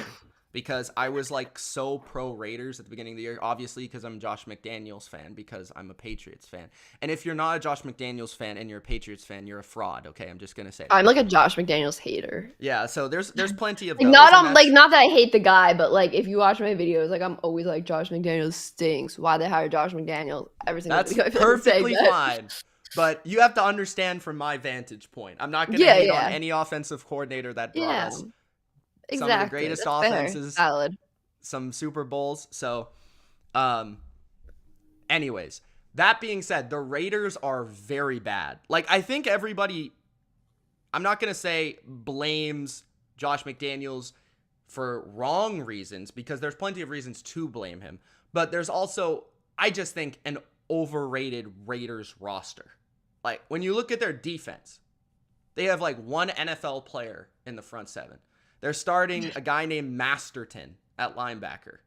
Because I was like so pro Raiders at the beginning of the year, obviously because I'm a Josh McDaniels fan, because I'm a Patriots fan. And if you're not a Josh McDaniels fan and you're a Patriots fan, you're a fraud. Okay, I'm just gonna say that. I'm like a Josh McDaniels hater. Yeah, so there's plenty of like those, not that I hate the guy, but like if you watch my videos, like I'm always like Josh McDaniels stinks. Why they hire Josh McDaniels? Every single that's video I feel perfectly like fine. But you have to understand from my vantage point. I'm not gonna hate on any offensive coordinator that brought us some of the greatest offenses, valid. some Super Bowls. So, anyways, That being said, the Raiders are very bad. Like, I think everybody, I'm not going to say blames Josh McDaniels for wrong reasons, because there's plenty of reasons to blame him. But there's also, I just think, an overrated Raiders roster. Like, when you look at their defense, they have like one NFL player in the front seven. They're starting a guy named Masterton at linebacker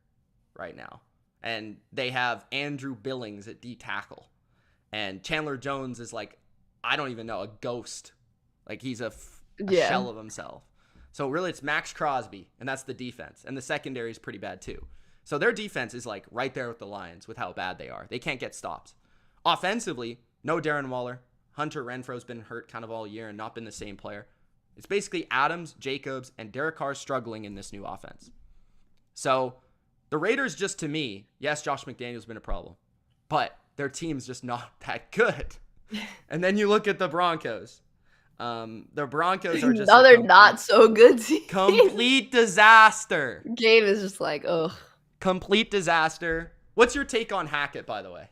right now. And they have Andrew Billings at D tackle. And Chandler Jones is like, I don't even know, a ghost. Like, he's a shell of himself. So really it's Max Crosby, and that's the defense. And the secondary is pretty bad too. So their defense is like right there with the Lions with how bad they are. They can't get stops. Offensively, no Darren Waller. Hunter Renfro's been hurt kind of all year and not been the same player. It's basically Adams, Jacobs, and Derek Carr struggling in this new offense. So the Raiders, just to me, yes, Josh McDaniels been a problem, but their team's just not that good. And then you look at the Broncos. The Broncos are just another not so good team. Complete disaster. Game is just like, ugh. Complete disaster. What's your take on Hackett, by the way?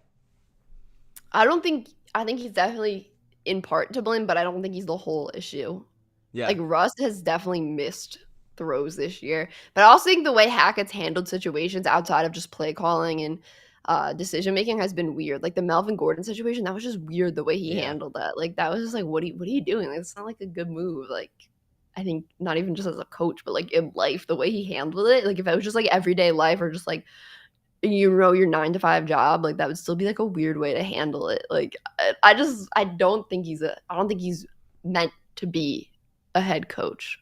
I think he's definitely in part to blame, but I don't think he's the whole issue. Yeah. Like, Russ has definitely missed throws this year. But I also think the way Hackett's handled situations outside of just play calling and decision making has been weird. Like the Melvin Gordon situation, that was just weird the way he handled that. Like, that was just like, what are you doing? Like, it's not like a good move. Like, I think not even just as a coach, but like in life, the way he handled it. Like, if it was just like everyday life or just like, you know, your 9-to-5 job, like that would still be like a weird way to handle it. Like, I don't think he's meant to be a head coach.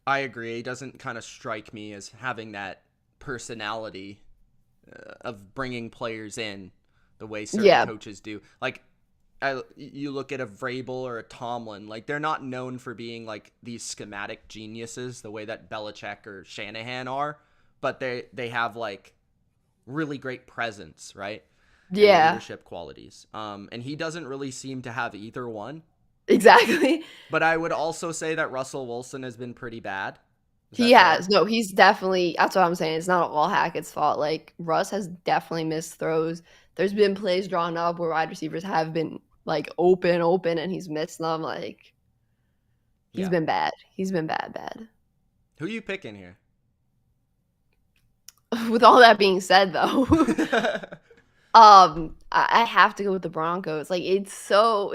I agree. He doesn't kind of strike me as having that personality of bringing players in the way certain coaches do. Like, you look at a Vrabel or a Tomlin, like they're not known for being like these schematic geniuses the way that Belichick or Shanahan are, but they have like really great presence, right? Yeah. And leadership qualities. And he doesn't really seem to have either one. Exactly. But I would also say that Russell Wilson has been pretty bad. He has. No, he's definitely, that's what I'm saying. It's not all Hackett's fault. Like, Russ has definitely missed throws. There's been plays drawn up where wide receivers have been like open, and he's missed them. Like, he's been bad. He's been bad. Who are you picking here? With all that being said, though, I have to go with the Broncos. Like, it's so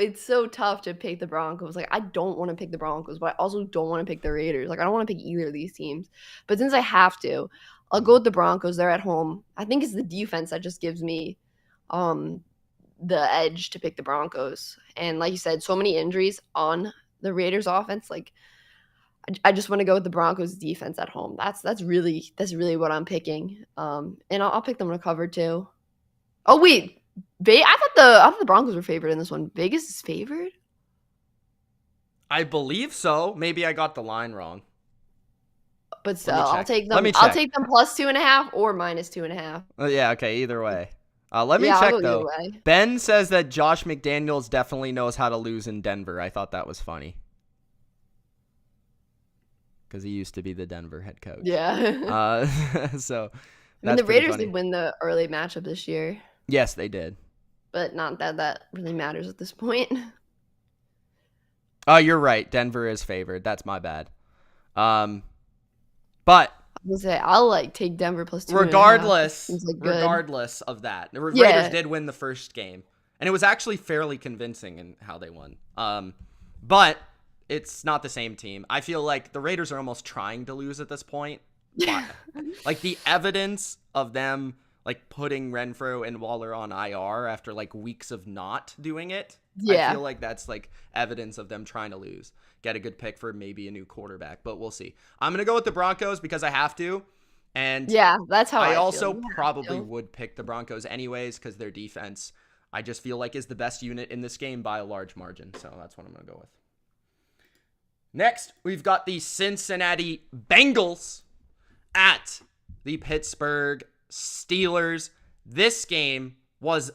tough to pick the Broncos. Like, I don't want to pick the Broncos, but I also don't want to pick the Raiders. Like, I don't want to pick either of these teams. But since I have to, I'll go with the Broncos. They're at home. I think it's the defense that just gives me the edge to pick the Broncos. And like you said, so many injuries on the Raiders offense. Like, I just want to go with the Broncos defense at home. That's really what I'm picking. And I'll pick them to cover too. Oh wait, I thought the Broncos were favored in this one. Vegas is favored? I believe so. Maybe I got the line wrong. But still, I'll take them. I'll take them plus 2.5 or minus 2.5. Yeah, okay, either way. Let me check though. Ben says that Josh McDaniels definitely knows how to lose in Denver. I thought that was funny. Because he used to be the Denver head coach. Yeah. So I mean, the Raiders did win the early matchup this year. Yes, they did. But not that really matters at this point. Oh, you're right. Denver is favored. That's my bad. But I'll like take Denver plus 2.5. Regardless of that, the Raiders did win the first game, and it was actually fairly convincing in how they won. But it's not the same team. I feel like the Raiders are almost trying to lose at this point. Like the evidence of them like putting Renfro and Waller on IR after like weeks of not doing it. Yeah. I feel like that's like evidence of them trying to lose. Get a good pick for maybe a new quarterback, but we'll see. I'm going to go with the Broncos because I have to. And yeah, that's how I also probably would pick the Broncos anyways because their defense, I just feel like is the best unit in this game by a large margin. So that's what I'm going to go with. Next, we've got the Cincinnati Bengals at the Pittsburgh Steelers. This game was,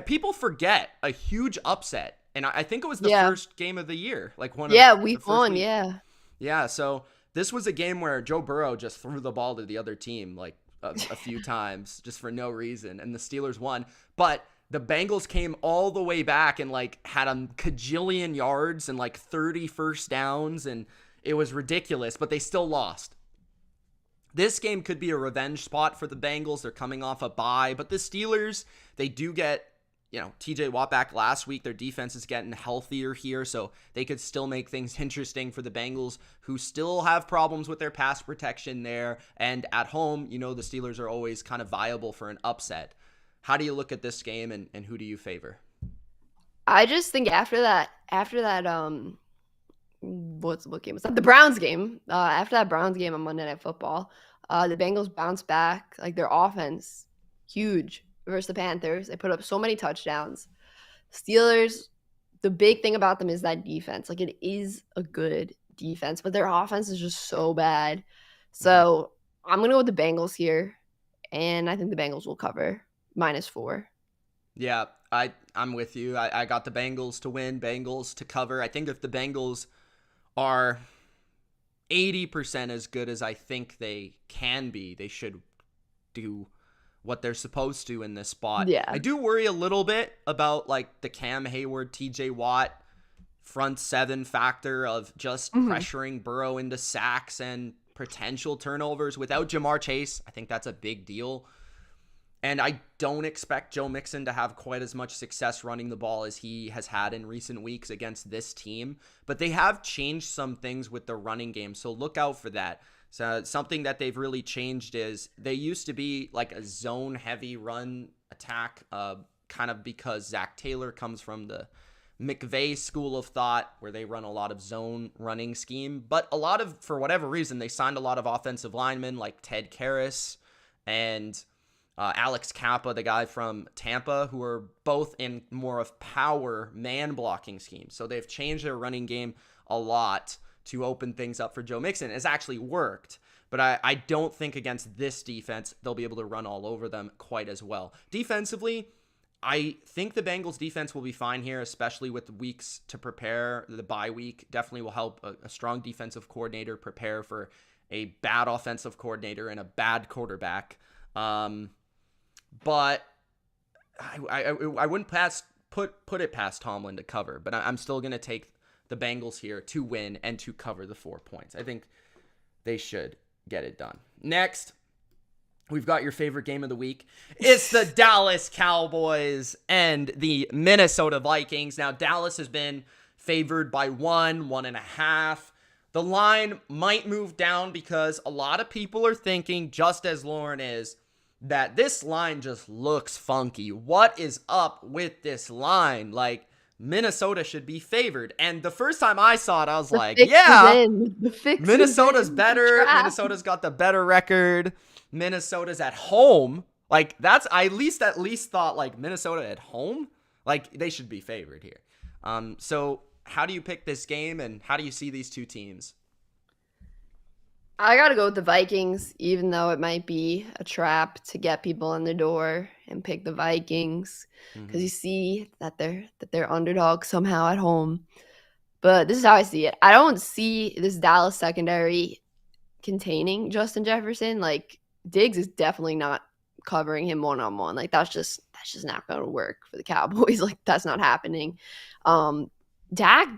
people forget, a huge upset. And I think it was the first game of the year. Like week 1, yeah. Yeah, so this was a game where Joe Burrow just threw the ball to the other team like a few times just for no reason. And the Steelers won. But the Bengals came all the way back and like had a cajillion yards and like 30 first downs, and it was ridiculous, but they still lost. This game could be a revenge spot for the Bengals. They're coming off a bye, but the Steelers, they do get, TJ Watt back last week. Their defense is getting healthier here, so they could still make things interesting for the Bengals, who still have problems with their pass protection there. And at home, the Steelers are always kind of viable for an upset. How do you look at this game, and who do you favor? I just think after that, what game was that? The Browns game. After that Browns game on Monday Night Football, the Bengals bounced back. Like, their offense, huge versus the Panthers. They put up so many touchdowns. Steelers, the big thing about them is that defense. Like, it is a good defense, but their offense is just so bad. So I'm going to go with the Bengals here, and I think the Bengals will cover -4. Yeah, I'm with you. I got the Bengals to win, Bengals to cover. I think if the Bengals are 80% as good as I think they can be, they should do what they're supposed to in this spot. Yeah. I do worry a little bit about like the Cam Hayward, TJ Watt front seven factor of just pressuring Burrow into sacks and potential turnovers. Without Jamar Chase, I think that's a big deal. And I don't expect Joe Mixon to have quite as much success running the ball as he has had in recent weeks against this team. But they have changed some things with the running game, so look out for that. So something that they've really changed is they used to be like a zone-heavy run attack, kind of because Zach Taylor comes from the McVay school of thought where they run a lot of zone running scheme. But for whatever reason, they signed a lot of offensive linemen like Ted Karras and Alex Kappa, the guy from Tampa, who are both in more of power man blocking schemes. So they've changed their running game a lot to open things up for Joe Mixon. It's actually worked, but I don't think against this defense they'll be able to run all over them quite as well. Defensively, I think the Bengals defense will be fine here, especially with weeks to prepare. The bye week definitely will help a strong defensive coordinator prepare for a bad offensive coordinator and a bad quarterback. But I wouldn't put it past Tomlin to cover, but I'm still going to take the Bengals here to win and to cover the 4 points. I think they should get it done. Next, we've got your favorite game of the week. It's the Dallas Cowboys and the Minnesota Vikings. Now, Dallas has been favored by 1.5. The line might move down because a lot of people are thinking, just as Lauren is, that this line just looks funky. What is up with this line? Like, Minnesota should be favored. And the first time I saw it, I was like, yeah, Minnesota's better. Minnesota's got the better record. Minnesota's at home. Like, that's, I at least thought, like, Minnesota at home, like, they should be favored here. So how do you pick this game, and how do you see these two teams? I got to go with the Vikings, even though it might be a trap to get people in the door and pick the Vikings, because you see that they're underdog somehow at home. But this is how I see it. I don't see this Dallas secondary containing Justin Jefferson. Like, Diggs is definitely not covering him one-on-one. Like, that's just not going to work for the Cowboys. Like, that's not happening. Dak,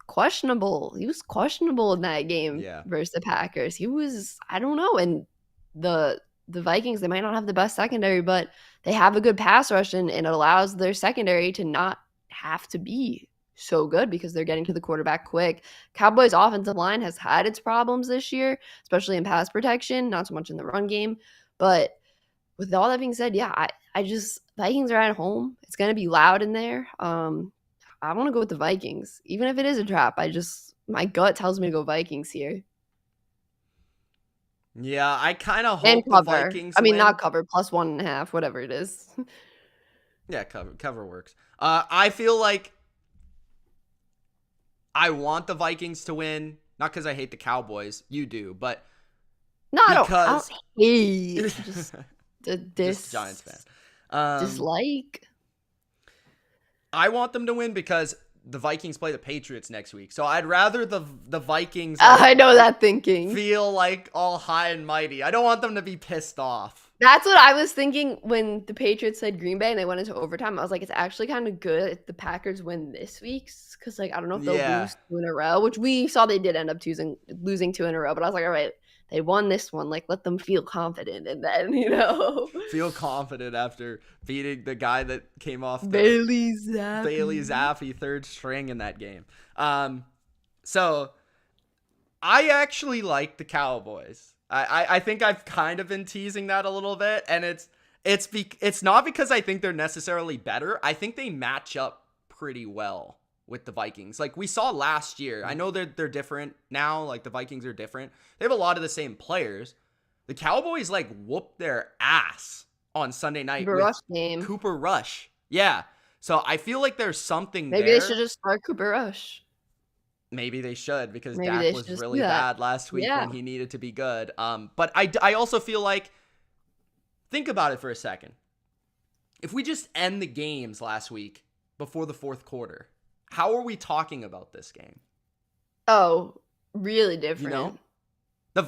questionable. He was questionable in that game versus the Packers. He was, I don't know. And the Vikings, they might not have the best secondary, but they have a good pass rush, and it allows their secondary to not have to be so good because they're getting to the quarterback quick. Cowboys' offensive line has had its problems this year, especially in pass protection, not so much in the run game. But with all that being said, I just, Vikings are at home. It's going to be loud in there. I want to go with the Vikings. Even if it is a trap, my gut tells me to go Vikings here. Yeah, I kind of hope the Vikings win. Not cover, +1.5, whatever it is. Yeah, cover works. I feel like I want the Vikings to win, not because I hate the Cowboys. You do, but I don't hate. Just Giants fan. Dislike. I want them to win because the Vikings play the Patriots next week. So I'd rather the Vikings I know that thinking. feel like all high and mighty. I don't want them to be pissed off. That's what I was thinking when the Patriots said Green Bay and they went into overtime. I was like, it's actually kind of good if the Packers win this week's because, like, I don't know if they'll lose 2 in a row, which we saw they did end up losing 2 in a row. But I was like, all right, they won this one. Like, let them feel confident. And then, Feel confident after beating the guy that came off the Bailey Zappi. Bailey Zappi, third string in that game. So I actually like the Cowboys. I think I've kind of been teasing that a little bit, and it's not because I think they're necessarily better. I think they match up pretty well with the Vikings. Like we saw last year. I know they're different now. Like the Vikings are different. They have a lot of the same players. The Cowboys like whooped their ass on Sunday night with Cooper Rush. Yeah. So I feel like there's something Maybe there. They should just start Cooper Rush. Maybe they should because Dak was really bad last week when he needed to be good. But I also feel like, think about it for a second. If we just end the games last week before the fourth quarter, how are we talking about this game? Oh, really different. The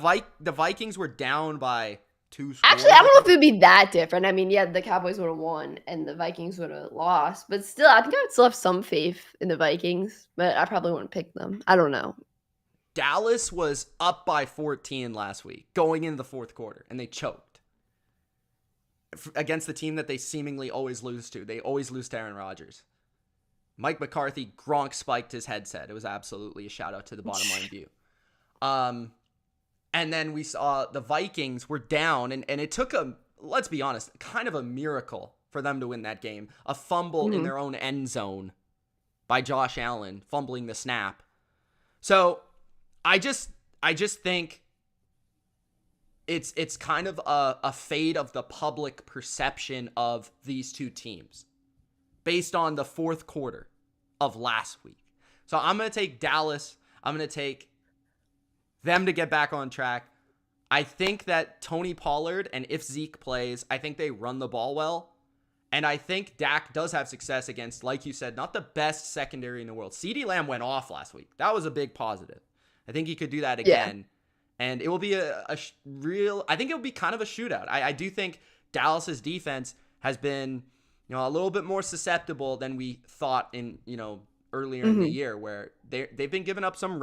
Vikings were down by 2 scores. Actually, I don't know if it would be that different. I mean, yeah, the Cowboys would have won and the Vikings would have lost. But still, I think I would still have some faith in the Vikings. But I probably wouldn't pick them. I don't know. Dallas was up by 14 last week going into the fourth quarter, and they choked against the team that they seemingly always lose to. They always lose to Aaron Rodgers. Mike McCarthy, Gronk spiked his headset. It was absolutely a shout out to the Bottom Line View. And then we saw the Vikings were down, and it took let's be honest, kind of a miracle for them to win that game. A fumble in their own end zone by Josh Allen, fumbling the snap. So I just think it's kind of a fade of the public perception of these two teams based on the fourth quarter of last week. So I'm going to take Dallas. I'm going to take them to get back on track. I think that Tony Pollard, and if Zeke plays, I think they run the ball well. And I think Dak does have success against, like you said, not the best secondary in the world. CeeDee Lamb went off last week. That was a big positive. I think he could do that again. Yeah. And it will be I think it will be kind of a shootout. I do think Dallas's defense has been, a little bit more susceptible than we thought in, earlier in the year, where they've been giving up some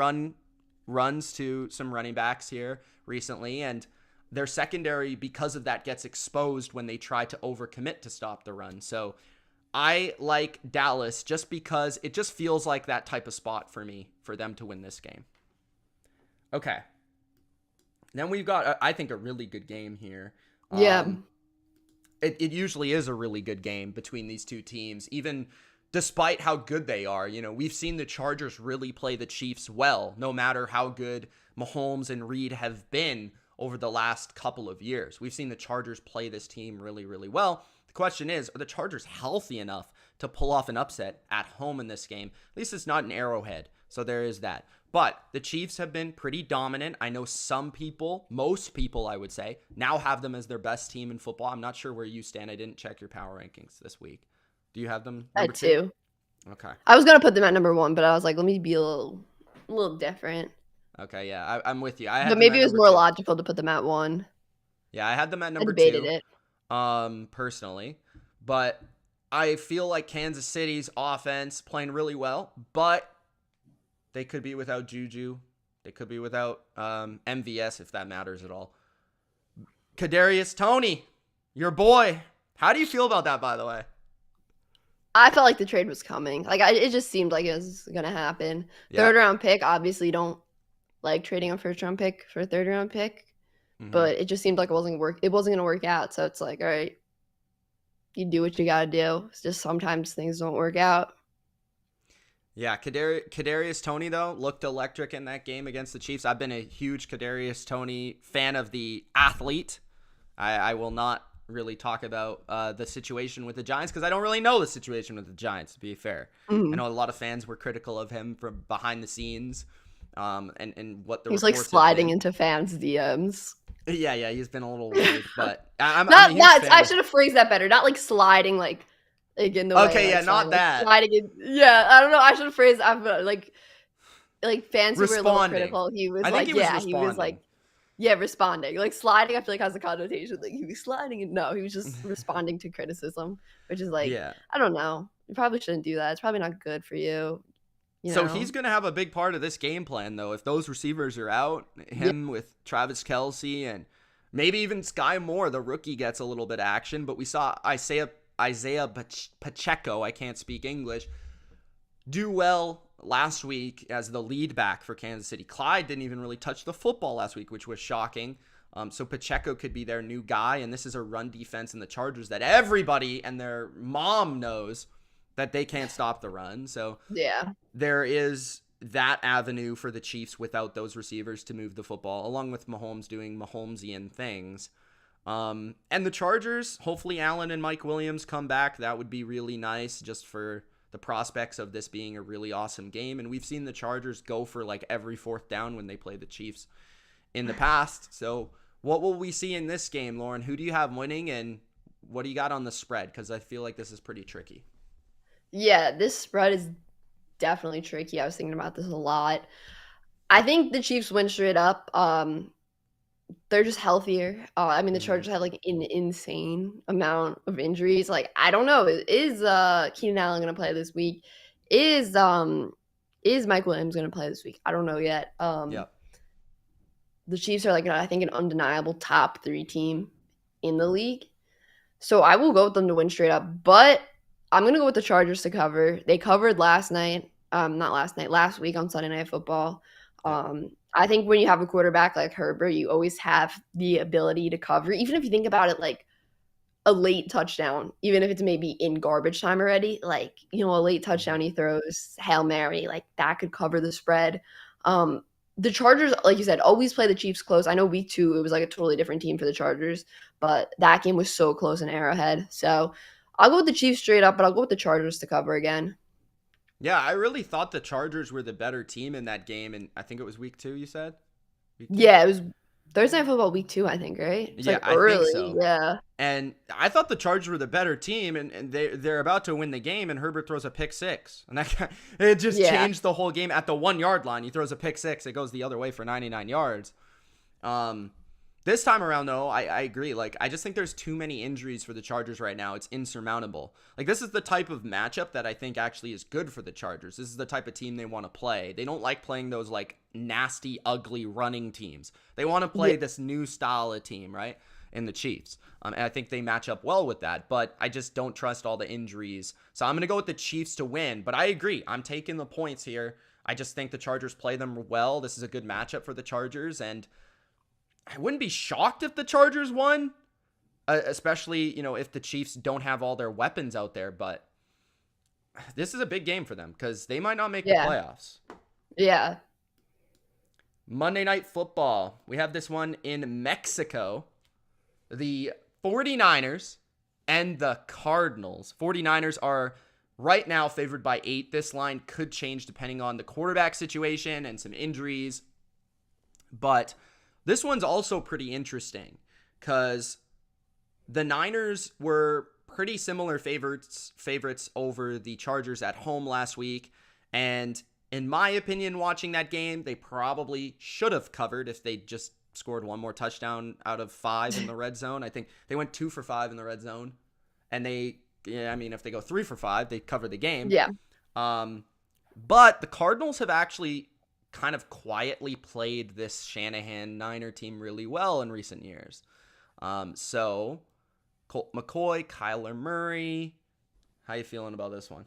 runs to some running backs here recently, and their secondary, because of that, gets exposed when they try to overcommit to stop the run. So I like Dallas just because it just feels like that type of spot for me for them to win this game. Okay. Then we've got, I think, a really good game here. Yeah. It usually is a really good game between these two teams, even despite how good they are. We've seen the Chargers really play the Chiefs well, no matter how good Mahomes and Reed have been over the last couple of years. We've seen the Chargers play this team really, really well. The question is, are the Chargers healthy enough to pull off an upset at home in this game? At least it's not an Arrowhead, so there is that. But the Chiefs have been pretty dominant. I know some people, most people I would say, now have them as their best team in football. I'm not sure where you stand. I didn't check your power rankings this week. Do you have them number 2? Okay. I was going to put them at number 1, but I was like, let me be a little different. Okay, yeah, I'm with you. But maybe it was more logical to put them at 1. Yeah, I had them at number 2. I debated it. Personally. But I feel like Kansas City's offense playing really well, but they could be without Juju. They could be without MVS, if that matters at all. Kadarius Toney, your boy. How do you feel about that, by the way? I felt like the trade was coming. It just seemed like it was going to happen. Yeah. 3rd round pick, obviously you don't like trading a 1st round pick for a 3rd round pick. Mm-hmm. But it just seemed like it wasn't going to work out. So it's like, all right, you do what you got to do. It's just sometimes things don't work out. Yeah, Kadarius Toney, though, looked electric in that game against the Chiefs. I've been a huge Kadarius Toney fan of the athlete. I will not really talk about the situation with the Giants because I don't really know the situation with the Giants, to be fair. Mm-hmm. I know a lot of fans were critical of him from behind the scenes and what the He's like sliding into fans' DMs. Yeah, he's been a little weird, but I should have phrased that better. Not like sliding, like like in the way, Okay, yeah, like not that. sliding in. Yeah, I don't know. I should phrase. I'm like fans who were a little Responding. critical. He was I think like, he was yeah, he was like, responding. yeah, responding. Like sliding, I feel like has a connotation like he was sliding. And no, he was just responding to criticism, which is like, Yeah. I don't know. You probably shouldn't do that. It's probably not good for you. You So know. he's going to have a big part of this game plan, though. If those receivers are out, Yeah. him with Travis Kelce and maybe even Sky Moore, the rookie, gets a little bit of action. But we saw Isaiah Pacheco, I can't speak English, do well last week as the lead back for Kansas City. Clyde didn't even really touch the football last week, which was shocking. So Pacheco could be their new guy, and this is a run defense in the Chargers that everybody and their mom knows that they can't stop the run. So Yeah. there is that avenue for the Chiefs without those receivers to move the football, along with Mahomes doing Mahomesian things. And the Chargers, hopefully Allen and Mike Williams come back. That would be really nice just for the prospects of this being a really awesome game. And we've seen the Chargers go for like every fourth down when they play the Chiefs in the past. So what will we see in this game, Lauren? Who do you have winning, and what do you got on the spread? Because I feel like this is pretty tricky. Yeah, this spread is definitely tricky. I was thinking about this a lot. I think the Chiefs win straight up. They're just healthier. I mean, the Chargers have like an insane amount of injuries. Like, I don't know. Is Keenan Allen gonna play this week? Is Mike Williams gonna play this week? I don't know yet. Yep. The Chiefs are like, I think, an undeniable top 3 team in the league. So I will go with them to win straight up. But I'm gonna go with the Chargers to cover. They covered last week on Sunday Night Football. I think when you have a quarterback like Herbert, you always have the ability to cover. Even if you think about it like a late touchdown, even if it's maybe in garbage time already, like, a late touchdown he throws, Hail Mary, like that could cover the spread. The Chargers, like you said, always play the Chiefs close. I know week 2, it was like a totally different team for the Chargers, but that game was so close in Arrowhead. So I'll go with the Chiefs straight up, but I'll go with the Chargers to cover again. Yeah, I really thought the Chargers were the better team in that game, and I think it was week 2, you said? Week 2? Yeah, it was Thursday Night Football week 2, I think, right? It's yeah, like early. I think so. Yeah. And I thought the Chargers were the better team, and they're about to win the game, and Herbert throws a pick 6. And it just changed the whole game at the 1-yard line. He throws a pick 6. It goes the other way for 99 yards. This time around, though, I agree. Like, I just think there's too many injuries for the Chargers right now. It's insurmountable. Like, this is the type of matchup that I think actually is good for the Chargers. This is the type of team they want to play. They don't like playing those, like, nasty, ugly running teams. They want to play this new style of team, right, in the Chiefs. And I think they match up well with that. But I just don't trust all the injuries. So I'm going to go with the Chiefs to win. But I agree. I'm taking the points here. I just think the Chargers play them well. This is a good matchup for the Chargers, and I wouldn't be shocked if the Chargers won, especially, if the Chiefs don't have all their weapons out there. But this is a big game for them because they might not make the playoffs. Yeah. Monday Night Football. We have this one in Mexico. The 49ers and the Cardinals. 49ers are right now favored by 8. This line could change depending on the quarterback situation and some injuries. But this one's also pretty interesting because the Niners were pretty similar favorites over the Chargers at home last week. And in my opinion, watching that game, they probably should have covered if they just scored one more touchdown out of 5 in the red zone. I think they went 2 for 5 in the red zone. And if they go 3 for 5, they cover the game. Yeah. But the Cardinals have actually kind of quietly played this Shanahan Niner team really well in recent years. So Colt McCoy, Kyler Murray, how you feeling about this one?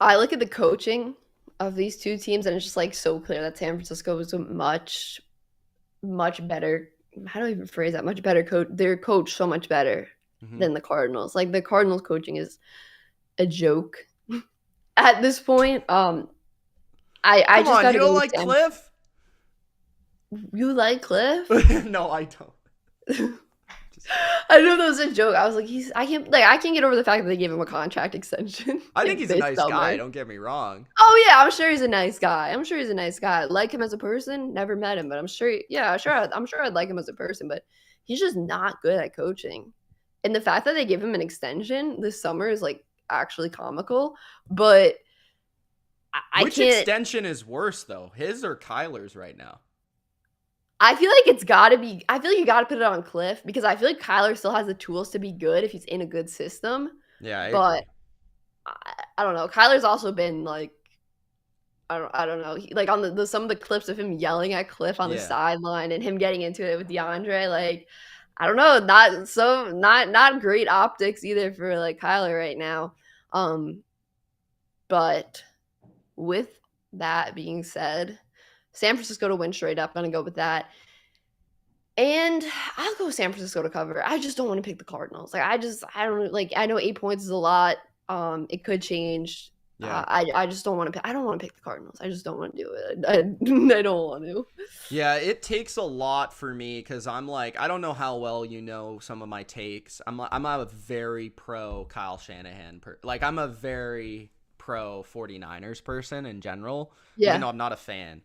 I look at the coaching of these two teams, and it's just like so clear that San Francisco was a much, much better. How do I even phrase that? Much better coach. They're coached so much better than the Cardinals. Like the Cardinals coaching is a joke at this point. I just gotta you don't like Cliff? You like Cliff? No, I don't. I know that was a joke. I was like, I can't get over the fact that they gave him a contract extension. I think he's a nice guy. Don't get me wrong. Oh yeah, I'm sure he's a nice guy. Like him as a person, never met him, but I'm sure I'd like him as a person. But he's just not good at coaching. And the fact that they give him an extension this summer is like actually comical. But I Which can't. extension is worse though, his or Kyler's right now? I feel like it's got to be. I feel like you got to put it on Cliff because I feel like Kyler still has the tools to be good if he's in a good system. Yeah, I But agree. I don't know. Kyler's also been like I don't know. Like on the some of the clips of him yelling at Cliff on the Yeah. sideline and him getting into it with DeAndre, like I don't know, not great optics either for like Kyler right now. But with that being said, San Francisco to win straight up. Gonna go with that. And I'll go San Francisco to cover. I just don't want to pick the Cardinals. Like I don't like. I know 8 points is a lot. It could change. Yeah. I just don't want to. I don't want to pick the Cardinals. I just don't want to do it. I don't want to. Yeah, it takes a lot for me because I'm like, I don't know how well you know some of my takes. I'm a very pro Kyle Shanahan. Like, I'm a very pro 49ers person in general, even though I'm not a fan.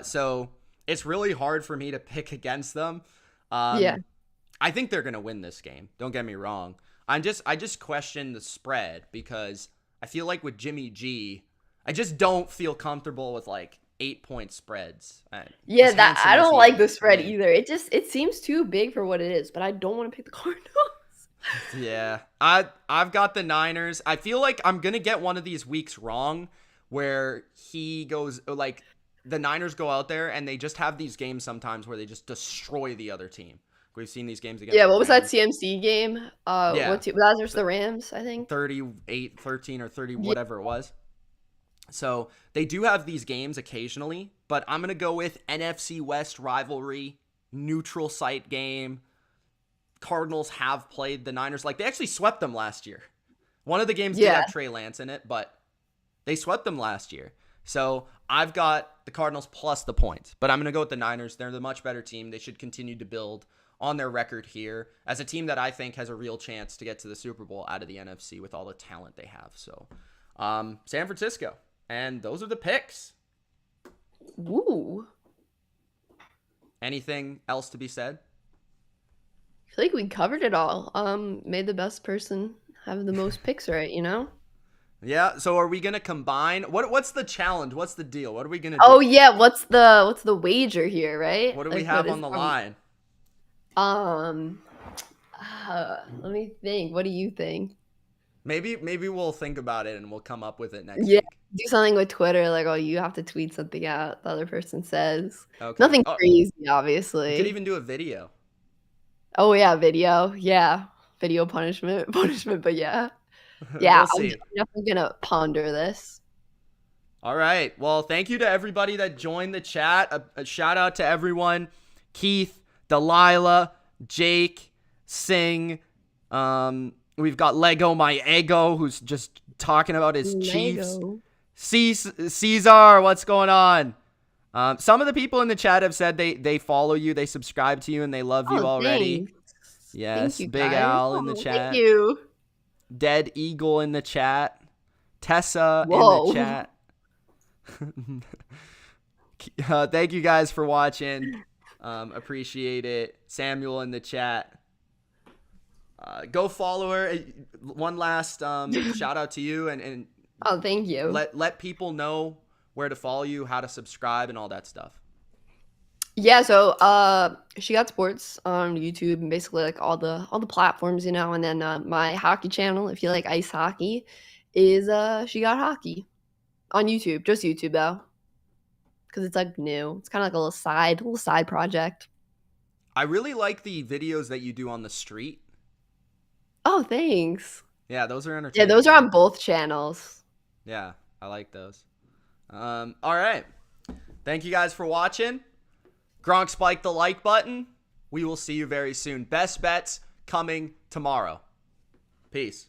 So it's really hard for me to pick against them. Yeah. I think they're gonna win this game. Don't get me wrong. I just question the spread because I feel like with Jimmy G, I just don't feel comfortable with like 8-point spreads. Yeah, As that handsome I as don't he like the is, spread man. either. It seems too big for what it is, but I don't want to pick the Cardinals. Yeah, I've got the Niners. I feel like I'm gonna get one of these weeks wrong, where he goes like the Niners go out there and they just have these games sometimes where they just destroy the other team. We've seen these games against Yeah, the what was that Rams. CMC game? Yeah, What team? That was versus the Rams, I think. 38-13 or 30 Yeah. whatever it was. So they do have these games occasionally, but I'm gonna go with NFC West rivalry, neutral site game. Cardinals have played the Niners. Like, they actually swept them last year. One of the games did Yeah. have Trey Lance in it, but they swept them last year. So I've got the Cardinals plus the points, but I'm going to go with the Niners. They're the much better team. They should continue to build on their record here as a team that I think has a real chance to get to the Super Bowl out of the NFC with all the talent they have. So San Francisco. And those are the picks. Ooh. Anything else to be said? I feel like we covered it all. Made the best person have the most picks right, you know? Yeah. So are we gonna combine? What's the challenge? What's the deal? What are we gonna Oh do? yeah, what's the wager here, right? What do we Like have what on is the line? um let me think. What do you think? Maybe we'll think about it and we'll come up with it next Yeah, week. do something with Twitter, like, oh, you have to tweet something out the other person says. Okay. Nothing Oh, crazy, we could obviously. even do a video. Oh yeah, video. Yeah. Video punishment. Punishment, but yeah. Yeah, We'll I'm see. definitely gonna ponder this. All right. Well, thank you to everybody that joined the chat. A shout out to everyone: Keith, Delilah, Jake, Sing. We've got Lego My Ego, who's just talking about his Chiefs. Lego. Caesar, what's going on? Some of the people in the chat have said they follow you, they subscribe to you, and they love you Oh, already. thanks. Yes, Thank you, Big guys. Al in the Oh, thank chat. you. Dead Eagle in the chat. Tessa Whoa. in the chat. Thank you guys for watching. Appreciate it. Samuel in the chat. Go follow her. One last shout out to you and Oh, thank you. let people know where to follow you, how to subscribe, and all that stuff. Yeah, so She Got Sports on YouTube and basically like all the platforms, you know, and then my hockey channel, if you like ice hockey, is She Got Hockey on YouTube. Just YouTube though. Because it's like new. It's kind of like a little side project. I really like the videos that you do on the street. Oh, thanks. Yeah, those are Yeah, entertaining. those are on both channels. Yeah, I like those. All right. Thank you guys for watching. Gronk spiked the like button. We will see you very soon. Best bets coming tomorrow. Peace.